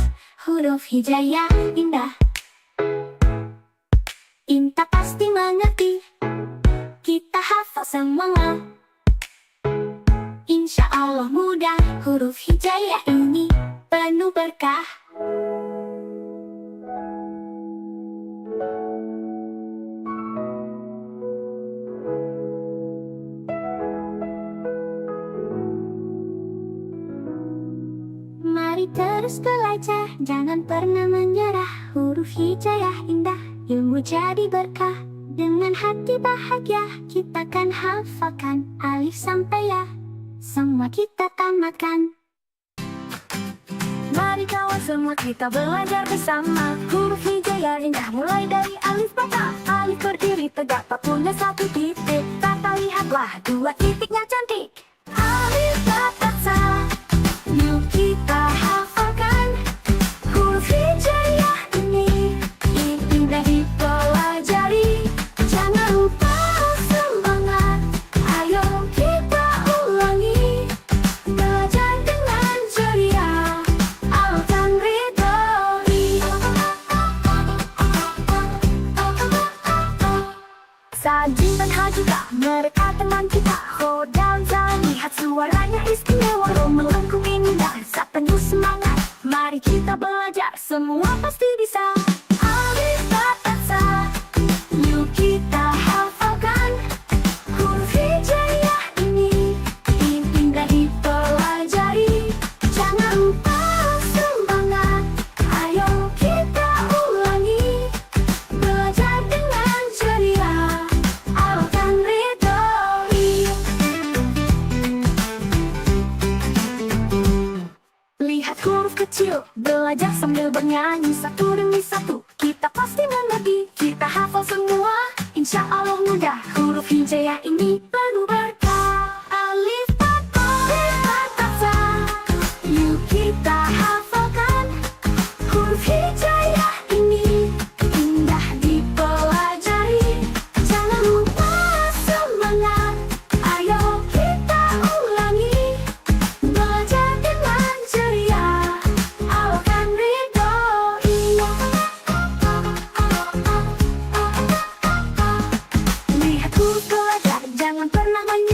Huruf hijaiyah indah, Inta pasti mengerti. Kita hafal semua, insya Allah mudah. Huruf hijaiyah ini penuh berkah. Mari terus belajar, jangan pernah menyerah. Huruf hijaiyah indah, ilmu jadi berkah. Dengan hati bahagia, kita kan hafalkan. Alif sampai ya, semua kita tamatkan. Mari kawan semua kita belajar bersama. Huruf hijaiyah indah mulai dari alif bata. Alif berdiri tegak, tak punya satu titik. Tata lihatlah dua titiknya cantik. Alif bata sa, yuk kita hafalkan. Huruf hijaiyah ini indah dipelajari. Jangan lupa semangat, ayo kita ulangi. Belajar dengan ceria, Allah akan ridhoi. Sajin dan Ha juga mereka teman kita. Ho, dal, za, lihat suaranya istimewa. Romelanku indah, za, penuh semangat. Mari kita belajar, semua pasti bisa. Alif, ba, ta, za, yuk kita hafalkan. Huruf hijaiyah ini indah dipelajari. Jangan lupa semangat, ayo kita ulangi. Belajar dengan ceria, Allah akan ridhoi. Lihat huruf kecil, belajar sambil bernyanyi. Satu demi satu, kita pasti mengerti. Kita hafal semua, insya Allah mudah. Huruf hijaiyah ini penuh berkah. Alif, ba, ta, za, yuk kita hafalkan. Huruf hijaiyah ini indah dipelajari. Jangan lupa semangat, ayo kita ulangi. Belajar dengan ceria, Allah akan ridhoi. Lihat huruf belajar, jangan pernah menyerah.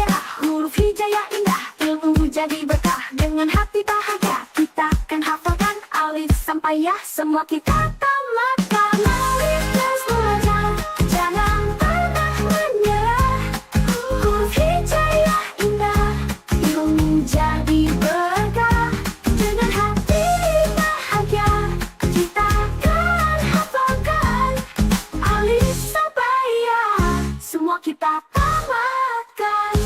alif sampai ya, semua kita tamatkan. Alif terus belajar, jangan pernah menyerah. Huruf hijaiyah indah, ilmu jadi berkah. Dengan hati bahagia, kita akan hafalkan. Alif sampai ya, semua kita tamatkan.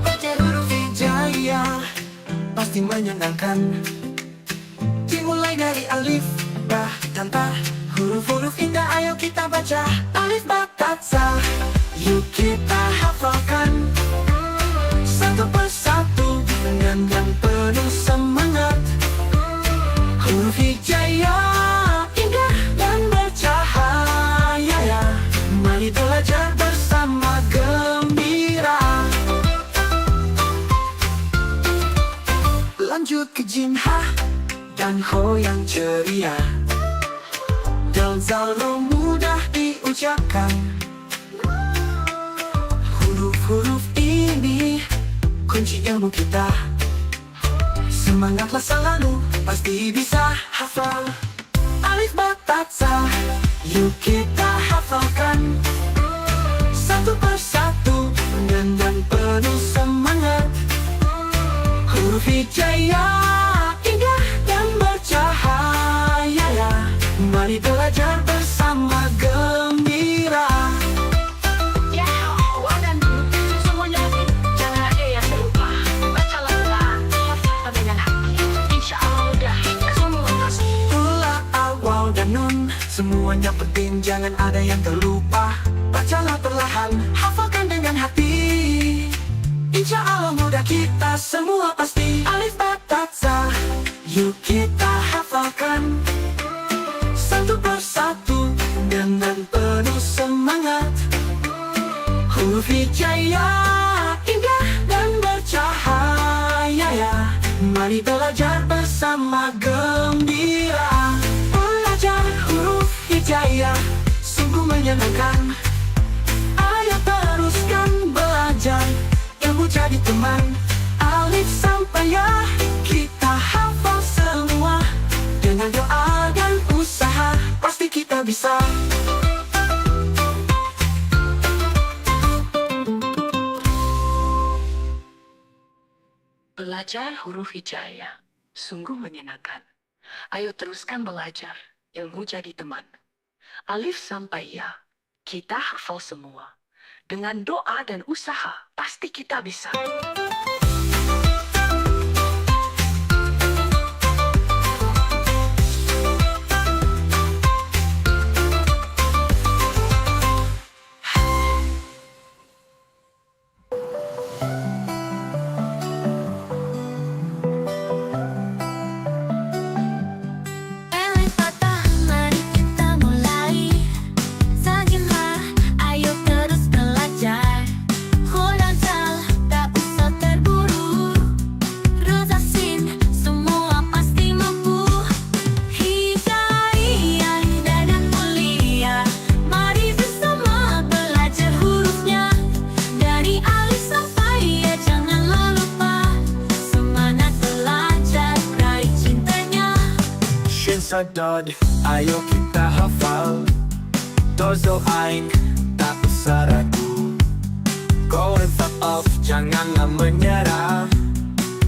Baca huruf hijaiyah pasti menyenangkan. Dimulai dari alif, ba, dan ta. Huruf-huruf indah ayo kita baca. Alif, ba, ta, sa. Yuk kita hafalkan satu persatu dengan penuh semangat. Huruf hijaiyah indah dan bercahaya ya. Mari belajar bersama gembira. Lanjut ke jim, ha, dan ho yang ceria. Dal, zal, ro mudah diucapkan. Huruf-huruf ini kunci ilmu kita. Semangatlah selalu, pasti bisa hafal. Alif, ba, ta, sa. Yuk kita hafalkan satu persatu dengan penuh semangat. Huruf hijaiyah indah dan bercahaya ya. Mari belajar bersama gembira. Semuanya jangan ada yang terlupa. Bacalah pelan, hafal dengan hati. Insya Allah mudah, semua pasti. Ula, al, waw, dan nun, semuanya penting, jangan ada yang terlupa. Bacalah perlahan, hafalkan dengan hati. Insya Allah mudah, kita semua pasti. Alif, ba, ta, sa. Yuk kita hafalkan satu persatu dengan penuh semangat. Huruf hijaiyah indah dan bercahaya ya. Mari belajar bersama gembira. Belajar huruf hijaiyah sungguh menyenangkan. Ayo teruskan belajar, ilmu jadi teman. Alif sampai ya, kita hafal semua. Dengan doa dan usaha, pasti kita bisa. Belajar huruf hijaiyah sungguh menyenangkan. Ayo teruskan belajar, ilmu jadi teman. Alif sampai ya, kita hafal semua. Dengan doa dan usaha, pasti kita bisa. Alif patah, mari kita mulai. Sajimlah, ayo terus belajar. Ho dan zal, tak usah terburu. Roza sin, semua pasti mampu. Hijaiyah indah dan mulia. Mari bersama belajar hurufnya. Dari alif sampai ya, janganlah lupa. Semangat belajar, raih cintanya. Shin, sa, dod, ayo kita hafal. Dozo, ain, tak usah ragu. Go and fuck off, janganlah menyerah.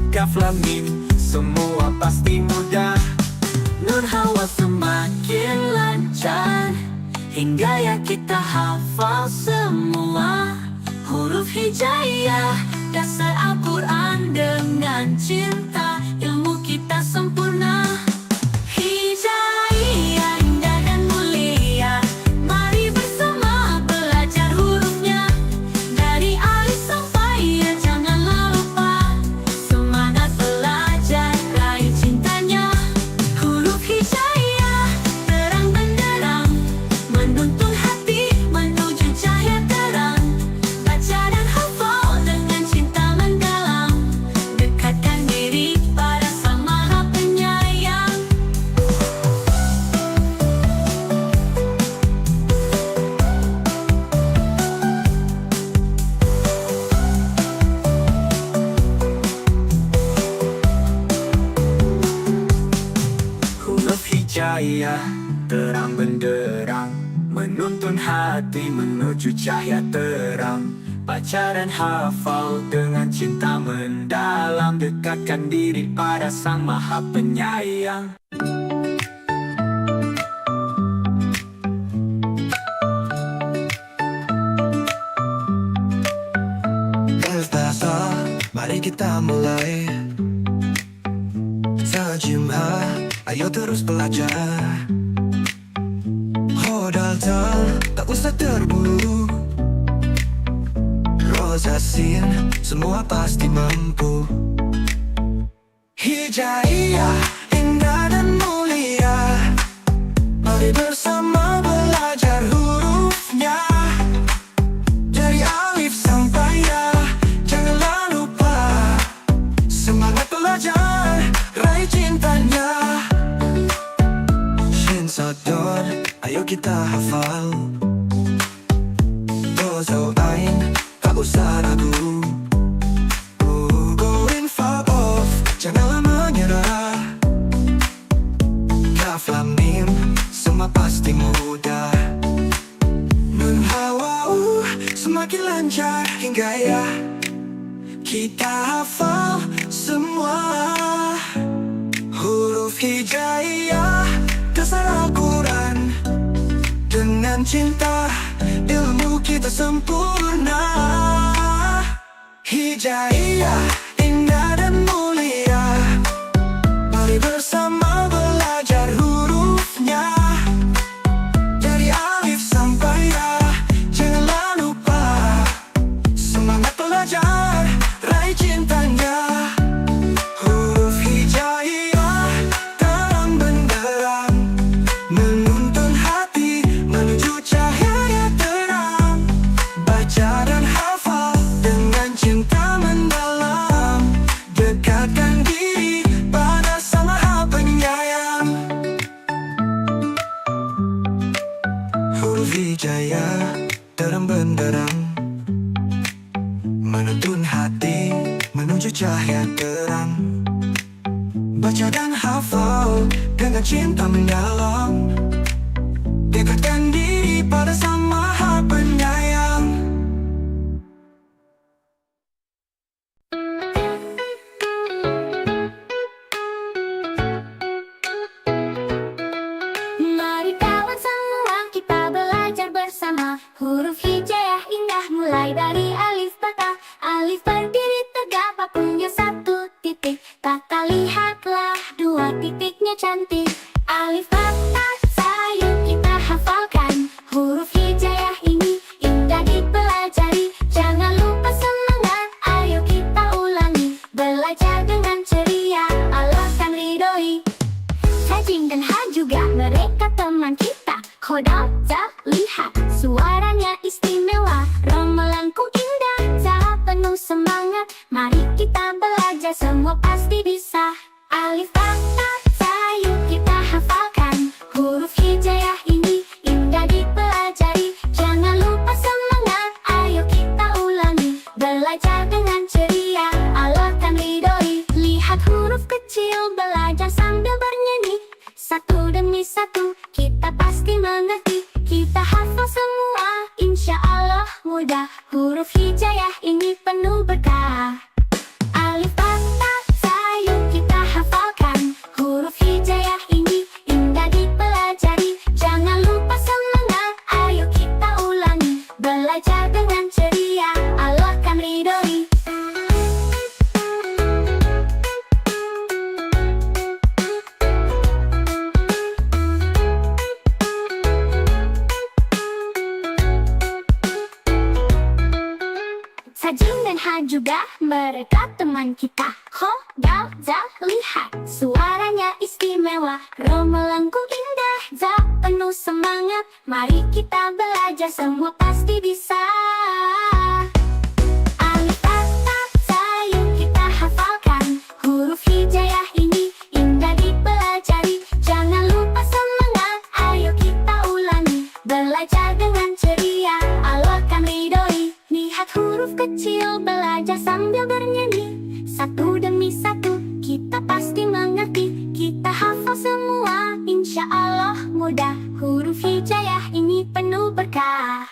Kaf, lam, mim, semua pasti mudah. Nun, hawa semakin lancar, hingga ya kita hafal semua. Huruf hijaiyah, dasar Al-Quran dengan cinta. Ilmu kita sempurna. Hijaiyah indah dan mulia. Mari bersama belajar hurufnya. Dari alif sampai ya, janganlah lupa. Semangat belajar, raih cintanya. Huruf hijaiyah terang benderang, menuntun hati menuju cahaya terang. Baca dan hafal dengan cinta mendalam. Dekatkan diri hijaya terang benderang, menuntun hati menuju cahaya terang. Baca dan hafal dengan cinta mendalam, dekatkan diri pada Sang Maha Penyayang. Mari kita mulai. Sajimah, ayo terus belajar. Hodal tak usah terburu. Rosasin, semua pasti mampu. Hijaya, indah dan mulia. Mari bersama belajar hurufnya. Dari alif sampai ya, janganlah lupa. Semangat belajar, raih cintanya. Shin Sador, ayo kita hafal. Dozo Ain, tak usah ragu. Go in far off, janganlah menyerah. Kaf lam mim, semua pasti mudah. Nun hawa semakin lancar hingga ya. Kita hafal semua huruf hijaiyah, dasar Al-Quran. Dengan cinta, ilmu kita sempurna. Hijaiyah, indah dan mulia. Mari bersama belajar hurufnya. Dari alif sampai ya, janganlah lupa. Semangat belajar, raih cintanya. Huruf hijaiyah, terang benderang, menuntun hati menuju cahaya terang. Baca dan hafal dengan cinta mendalam, dekatkan diri pada Sang Maha Penyayang. Huruf hijaiyah, terang benderang, menuntun hati menuju cahaya terang. Baca dan hafal dengan cinta mendalam, dekatkan diri pada Sang Maha Penyayang. Mari kawan semua kita belajar bersama. Huruf hijaiyah indah mulai dari alif bata. Alif berdiri tegak punya satu titik. Kata lihatlah dua titiknya cantik. Alif bata sayang kita hafalkan. Huruf hijaiyah ini indah dipelajari. Jangan lupa semangat, ayo kita ulangi. Belajar dengan ceria, Allah kan ridhoi. Sajin dan Ha juga mereka teman kita. Khodal, Za, lihat suaranya istimewa. Romelanku indah, Za penuh semangat. Mari kita belajar, semua pasti bisa. Alif bata sayang kita hafalkan. Huruf hijaiyah ini indah dipelajari. Jangan lupa semangat, ayo kita ulangi. Belajar dengan ceria, Allah kan ridhoi. Lihat huruf kecil, belajar sambil bernyanyi. Satu demi satu, kita pasti mengerti. Kita hafal semua, insya Allah mudah. Huruf hijaiyah ini penuh berkah. Alif bata sayang kita hafalkan. Huruf hijaiyah ini indah dipelajari. Jangan lupa semangat, ayo kita ulangi. Belajar dengan ceria, Allah kan ridhoi. Sajin dan Ha juga mereka teman kita. Khodal, Za, lihat suaranya istimewa. Romelanku indah, Za penuh semangat. Mari kita belajar, semua pasti bisa. Alif bata sayang kita hafalkan. Huruf hijaiyah ini indah dipelajari. Jangan lupa semangat, ayo kita ulangi. Belajar dengan ceria, Allah kan ridhoi. Lihat huruf kecil, belajar sambil bernyanyi. Satu demi satu, kita pasti mengerti. Kita hafal semua, insya Insya Allah mudah. Huruf hijaiyah ini penuh berkah.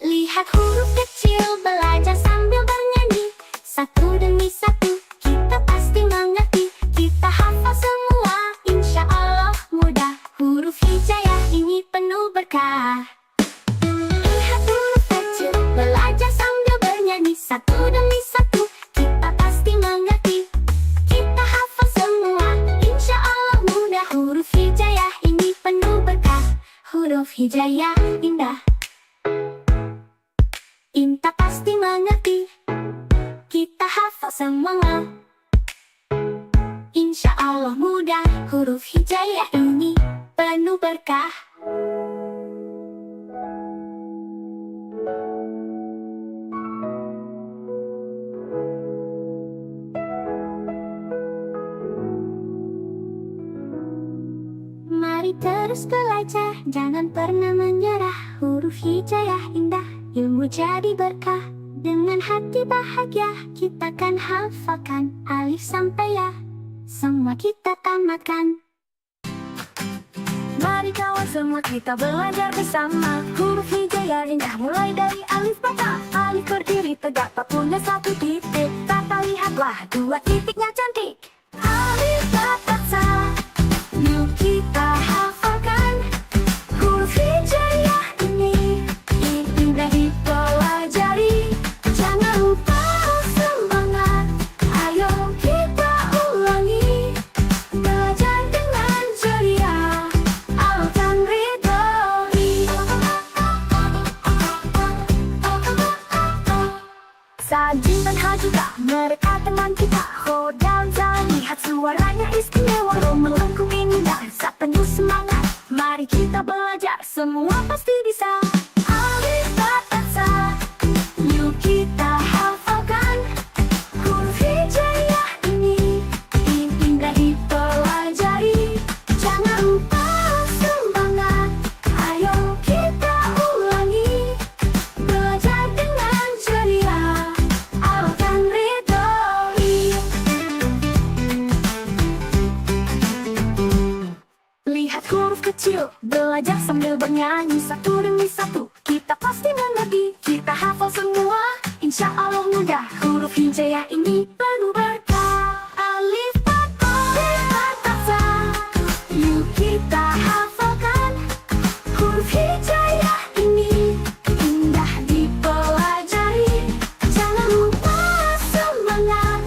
Lihat huruf kecil, belajar sambil bernyanyi. Satu demi satu, kita pasti mengerti. Kita hafal semua, insya Allah mudah. Huruf hijaiyah ini penuh berkah. Lihat huruf kecil, belajar sambil bernyanyi. Satu demi satu, kita pasti mengerti. Kita hafal semua, insya Allah mudah. Huruf hijaiyah ini penuh berkah. Huruf hijaiyah indah, Inta pasti mengerti. Kita hafal semua, insya Allah mudah. Huruf hijaiyah ini penuh berkah. Mari terus belajar, jangan pernah menyerah. Huruf hijaiyah indah, ilmu jadi berkah. Dengan hati bahagia, kita kan hafalkan alif sampai ya, semua kita tamatkan. Mari kawan semua kita belajar bersama. Huruf hijaiyah indah mulai dari alif bata. Alif berdiri tegak tak punya satu titik. Tata lihatlah dua titiknya cantik. Alif bata sa, yuk kita hafalkan. Huruf hijaiyah ini indah dipelajari. Jangan lupa semangat, ayo kita ulangi. Belajar dengan ceria, alkan ridhoi. Sajin dan Hajuga, mereka teman kita. Ho dan Zal, lihat suaranya istimewa. Ro melengkung indah, saat penuh semangat. Mari kita belajar, semua pasti bisa. Alif bata sa, yuk kita hafalkan. Huruf hijaiyah ini indah dipelajari. Jangan lupa semangat, ayo kita ulangi. Belajar dengan ceria, alkan ridhoi. Lihat huruf kecil, belajar sambil bernyanyi. Satu demi satu, kita pasti mengerti. Kita hafal semua, insya Allah mudah. Huruf hijaiyah ini penuh berkah. Alif bata sa, yuk kita hafalkan. Huruf hijaiyah ini indah dipelajari. Jangan lupa semangat,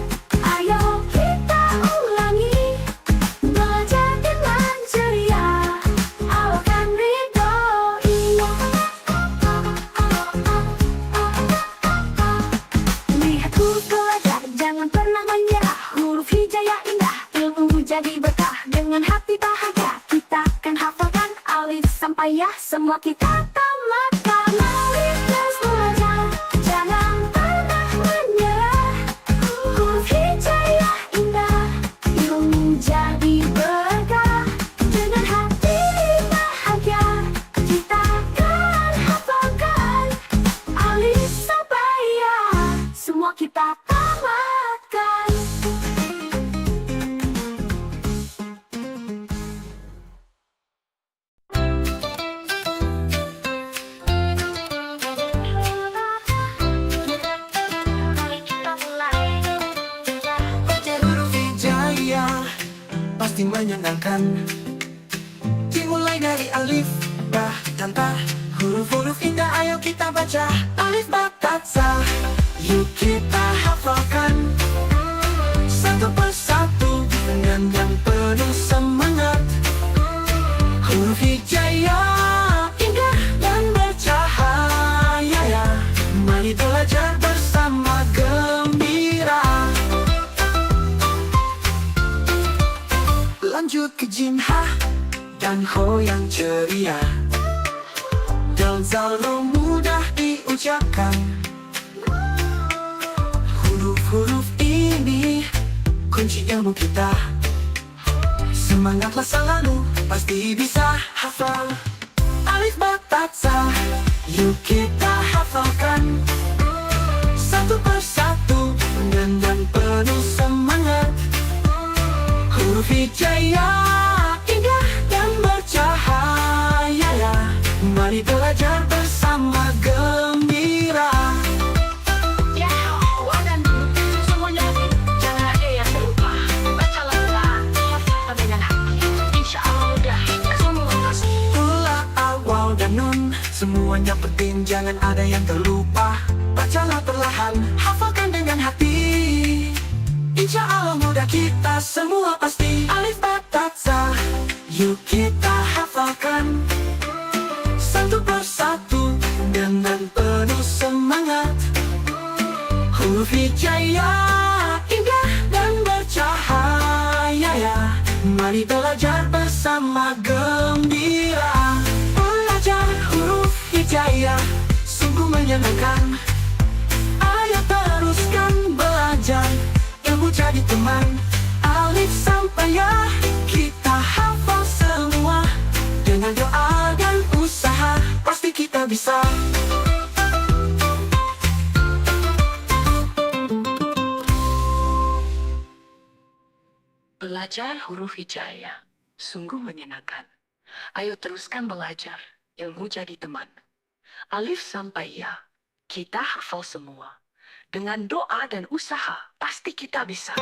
ayo kita ulangi. Belajar dengan ceria, alkan ridhoi. Lihat huruf belajar, jangan pernah menyerah. Huruf hijaiyah indah, ilmu jadi berkah. Dengan hati bahagia, kita akan hafalkan alif sampai ya, semua kita tamatkan. Mari terus belajar, jangan pernah menyerah. Huruf hijaiyah indah, ilmu jadi berkah. Dengan hati bahagia, kita akan hafalkan alif sampai ya, semua kita tamatkan. Baca huruf hijaiyah pasti menyenangkan. Dimulai dari alif, ba, dan ta. Huruf-huruf indah ayo kita baca. Alif, ba, ta, sa, yuk kita hafalkan. Satu persatu dengan yang penuh semangat. Huruf hijaiyah indah dan bercahaya ya. Mari belajar bersama gembira. Lanjut ke jim, ha, dan ho yang ceria. Dal, zal, ro mudah diucapkan. Huruf-huruf ini kunci ilmu kita. Semangatlah selalu, pasti bisa hafal. Alif, ba, ta, sa, yuk kita hafalkan. Satu persatu dengan dan penuh semangat. Huruf hijaiyah indah dan bercahaya. semuanya penting, jangan ada yang terlupa. Bacalah perlahan, hafalkan dengan hati. Insya Allah mudah kita semua pasti. Alif ba ta za, yuk kita hafalkan satu persatu dengan penuh semangat. Huruf hijaiyah indah dan bercahaya ya. Mari belajar bersama gembira. Belajar huruf hijaiyah sungguh menyenangkan. Ayo teruskan belajar, ilmu jadi teman. Alif sampai ya kita hafal semua. Dengan doa dan usaha pasti kita bisa. Belajar huruf hijaiyah sungguh menyenangkan. Ayo teruskan belajar, ilmu jadi teman. Alif sampai ya, kita hafal semua. Dengan doa dan usaha, pasti kita bisa.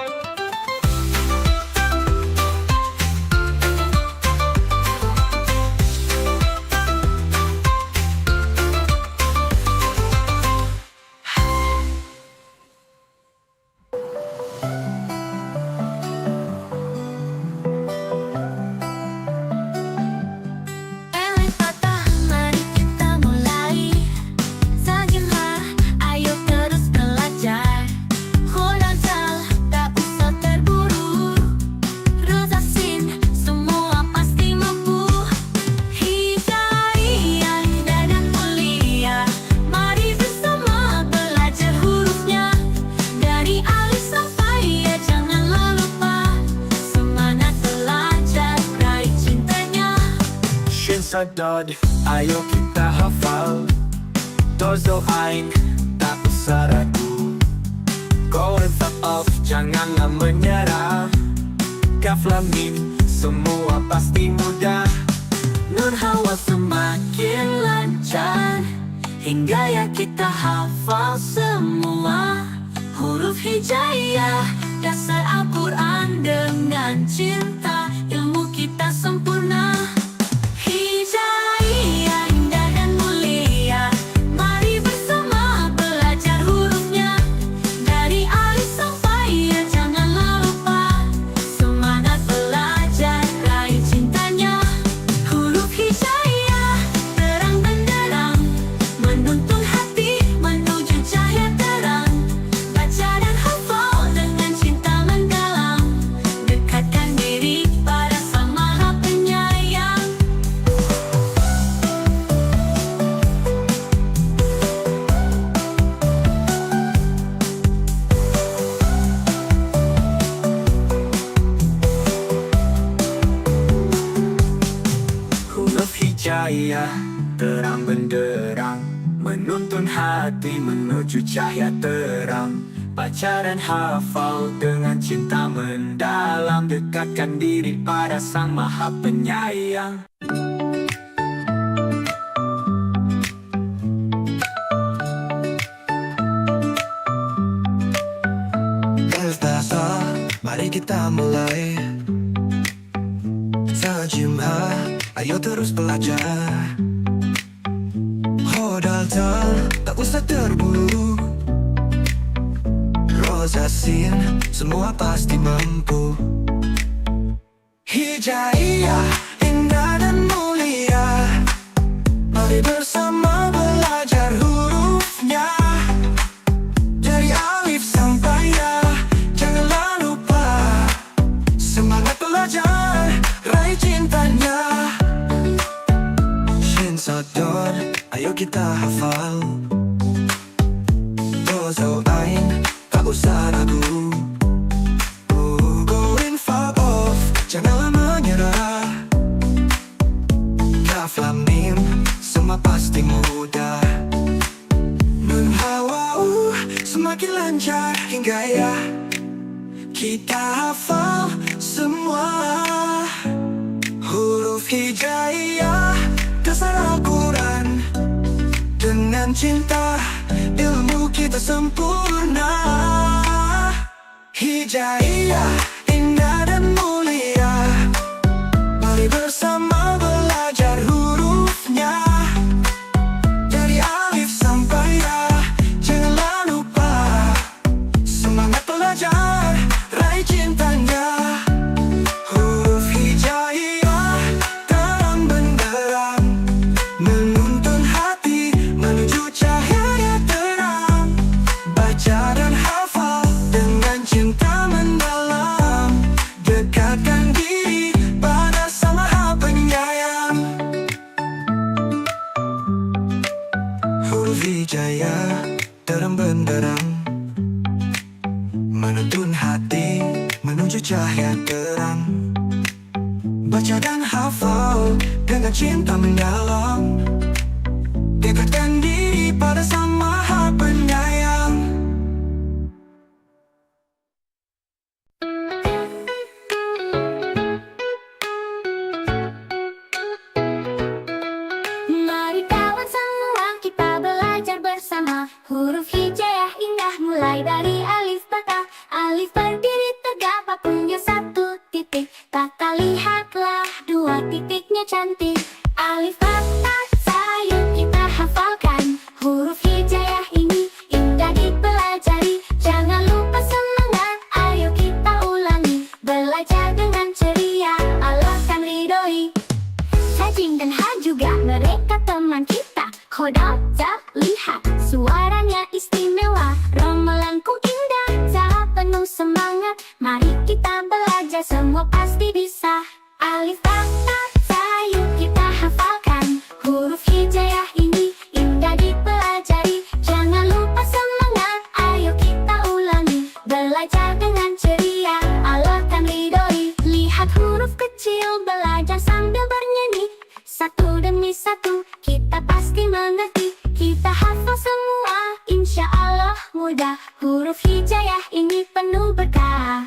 Alif Fatah, mari kita mulai. Sajimlah, ayo terus belajar. Khodal Zal, tak usah terburu. Roza Sin, semua pasti mampu. Hijaiyah indah dan mulia, mari bersama belajar hurufnya. Dari alif sampai ya janganlah lupa. Semangat belajar, raih cintanya. Shin Sadod, ayo kita hafal. Dozo Ain, tak usah ragu. Go and fuck off, janganlah menyerah. Kaf Lam Mim, semua pasti mudah. Nun Hawa semakin lancar, hingga ya kita hafal semua. Huruf hijaiyah, dasar Al-Quran dengan cinta, ilmu kita sempurna. Hijaiyah indah dan mulia, mari bersama belajar hurufnya. Dari alif sampai ya janganlah lupa. Semangat belajar, raih cintanya. Huruf hijaiyah, terang benderang, menuntun hati menuju cahaya terang. Baca dan hafal dengan cinta mendalam. Dekatkan diri pada Sang Maha Penyayang. Huruf hijaiyah, terang benderang, menuntun hati menuju cahaya terang. Baca dan hafal dengan cinta mendalam. Dekatkan diri pada Sang Maha Penyayang. Alif ba ta, mari kita mulai. Sajimah, ayo terus belajar. Khodal Zal, tak usah terburu. Roza Sin, semua pasti mampu. Hijaiyah indah dan mulia, mari bersama belajar hurufnya. Dari alif sampai ya, janganlah lupa. Semangat belajar, raih cintanya. Shin Sadod, ayo kita hafal. Dozo Ain, tak usah ragu. Go in far off, janganlah menyerah. Kaf Lam Mim, semua pasti mudah. Nun Hawa semakin lancar hingga ya kita hafal semua. Huruf hijaiyah, dasar Al-Quran dengan cinta, ilmu kita sempurna. Hijaiyah indah dan mulia, mari bersama belajar hurufnya. cahaya terang. Baca dan hafal dengan cinta mendalam. Dekatkan diri pada Sang Maha Penyayang. Mari kawan semua kita belajar bersama. Huruf hijaiyah indah mulai dari alif bata. Alif berdiri tegak punya satu titik. Kata lihatlah dua titiknya cantik. Alif bata sayang kita hafalkan. Huruf hijaiyah ini indah dipelajari. Jangan lupa semangat, ayo kita ulangi. Belajar dengan ceria, Allah kan ridhoi. Sajing dan Ha juga mereka teman kita. Khodam, Za, lihat suaranya istimewa. Romelanku indah, Za penuh semangat. Mari kita belajar, semua pasti bisa. Alif bata sayang kita hafalkan. Huruf hijaiyah ini indah dipelajari. Jangan lupa semangat, ayo kita ulangi. Belajar dengan ceria, Allah kan ridhoi. Lihat huruf kecil, belajar sambil bernyanyi. Satu demi satu, kita pasti mengerti. Kita hafal semua, insya Allah mudah. Huruf hijaiyah ini penuh berkah.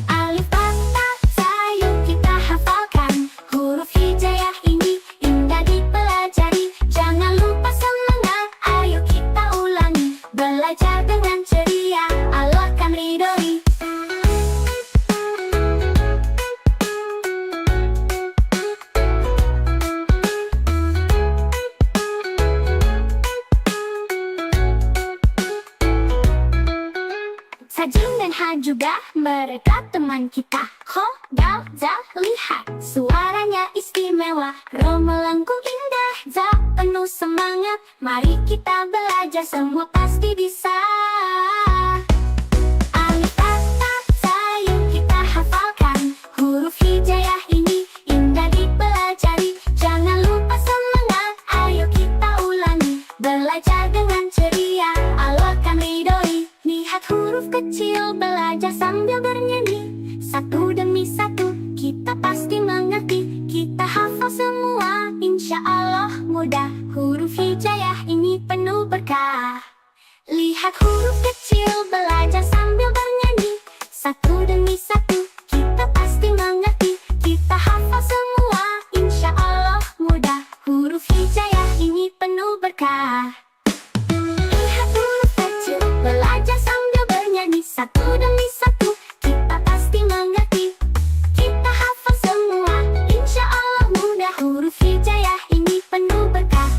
Alif bata sayang kita hafalkan. Huruf hijaiyah ini indah dipelajari. Jangan lupa semangat, ayo kita ulangi. Belajar dengan ceria, Allah kan ridhoi. Sajing dan Ha juga mereka teman kita. Khodam, Za, lihat suaranya istimewa. Romelanku indah, Za penuh semangat. Mari kita belajar, semua pasti bisa. Alif bata sayang kita hafalkan. Huruf hijaiyah ini indah dipelajari. Jangan lupa semangat, ayo kita ulangi. Belajar dengan ceria, Allah kan ridhoi. Lihat huruf kecil, belajar sambil bernyanyi. Satu demi satu, kita pasti mengerti. Kita hafal semua, insya Allah mudah. Huruf hijaiyah ini penuh berkah. Lihat huruf kecil, belajar sambil bernyanyi. Satu demi satu, kita pasti mengerti. Kita hafal semua, insya Allah mudah. Huruf hijaiyah ini penuh berkah. Lihat huruf kecil, belajar sambil bernyanyi. Satu demi satu, kita pasti mengerti. Kita hafal semua, insya Allah mudah. Huruf hijaiyah ini penuh berkah.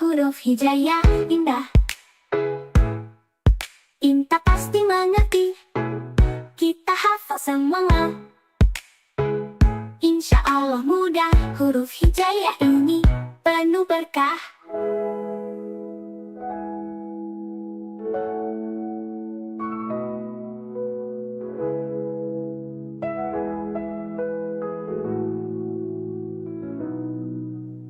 Huruf hijaiyah indah, Inta pasti mengerti. Kita hafal semua, insya Allah mudah. Huruf hijaiyah ini penuh berkah.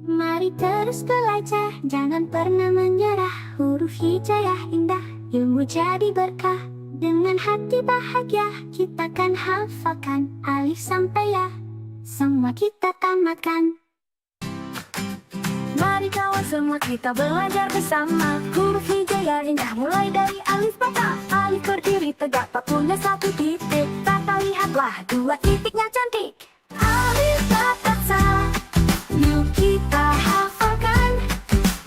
Mari terus belajar, jangan pernah menyerah. Huruf hijaiyah indah, ilmu jadi berkah. Dengan hati bahagia, kita kan hafalkan. Alif sampai Ya, semua kita tamatkan. Mari kawan semua kita belajar bersama. Huruf hijaiyah indah mulai dari alif bata. Alif berdiri tegak tak punya satu titik. Tata lihatlah dua titiknya cantik. Alif bata sa, yuk kita hafalkan.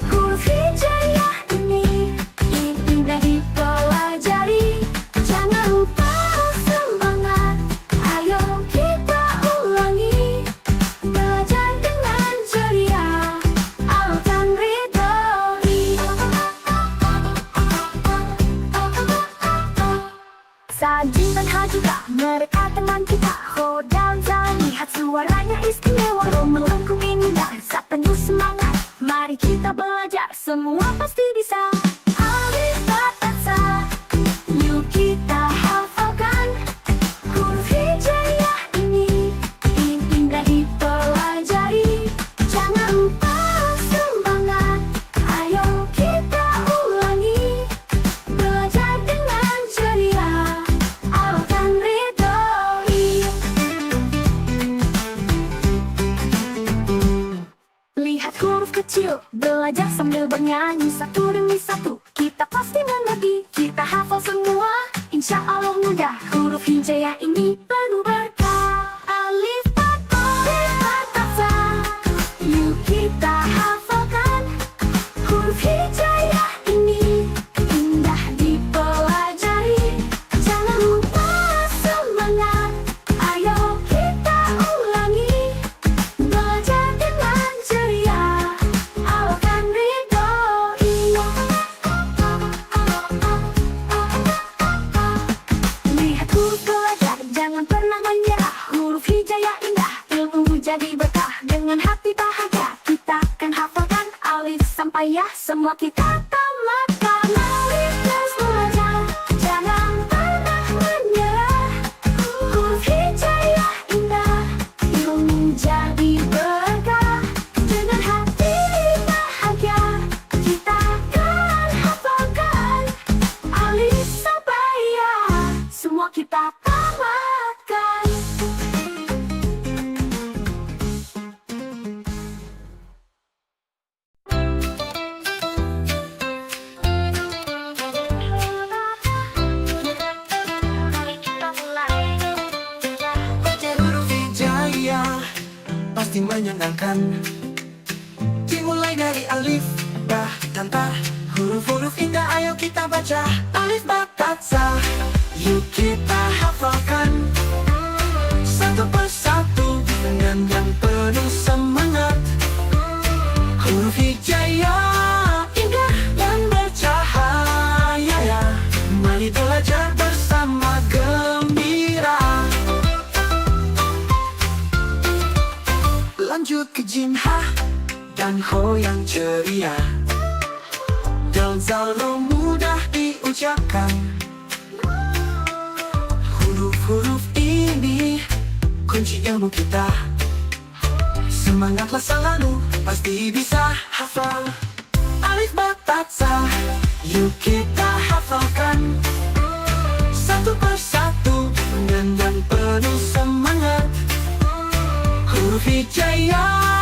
Huruf hijaiyah ini indah dipelajari. Jangan lupa semangat, ayo kita ulangi. Belajar dengan ceria, Allah kan ridhoi. Sajing dan Ha juga mereka teman kita. Khodam, Za, lihat suaranya istimewa. Romelanku indah, Za penuh semangat. Mari kita belajar, semua pasti bisa. Alif bata sa, yuk kita hafalkan. Huruf hijaiyah ini indah dipelajari. Jangan lupa semangat, ayo kita ulangi. Belajar dengan ceria, Allah kan ridhoi. huruf kecil. Belajar sambil bernyanyi satu demi satu. Kita pasti mengerti, kita hafal semua. Insya Allah mudah, huruf hijaiyah ini penuh berkah. Alif bata ta. Yuk kita hafalkan huruf hijaiyah ini. Indah dipelajari, jangan lupa semangat. Ayo kita ulangi, belajar dengan ceria. Allah kan ridhoi. Lihat huruf belajar, jangan pernah menyerah. Huruf hijaiyah indah, ilmu jadi berkah. Dengan hati bahagia, kita akan hafalkan alif sampai ya, semua kita tamatkan. Alif terus belajar, jangan pernah menyerah. Huruf hijaiyah indah, ilmu jadi berkah. Dengan hati bahagia, kita akan hafalkan alif sampai ya, semua kita tamatkan. Baca huruf hijaiyah pasti menyenangkan. Dimulai dari alif, ba, dan ta. Huruf-huruf indah ayo kita baca. Alif, ba, ta, sa. Yuk kita hafalkan satu persatu dengan yang penuh semangat. Huruf hijaiyah indah dan bercahaya ya. Mari belajar bersama gembira. Lanjut ke jim, ha, dan ho yang ceria. Dal, zal, ro mudah diucapkan. Huruf-huruf ini kunci ilmu kita. Semangatlah selalu, pasti bisa hafal. Alif, ba, ta, sa. Yuk kita hafalkan satu persatu dengan yang penuh semangat. Huruf hijaiyah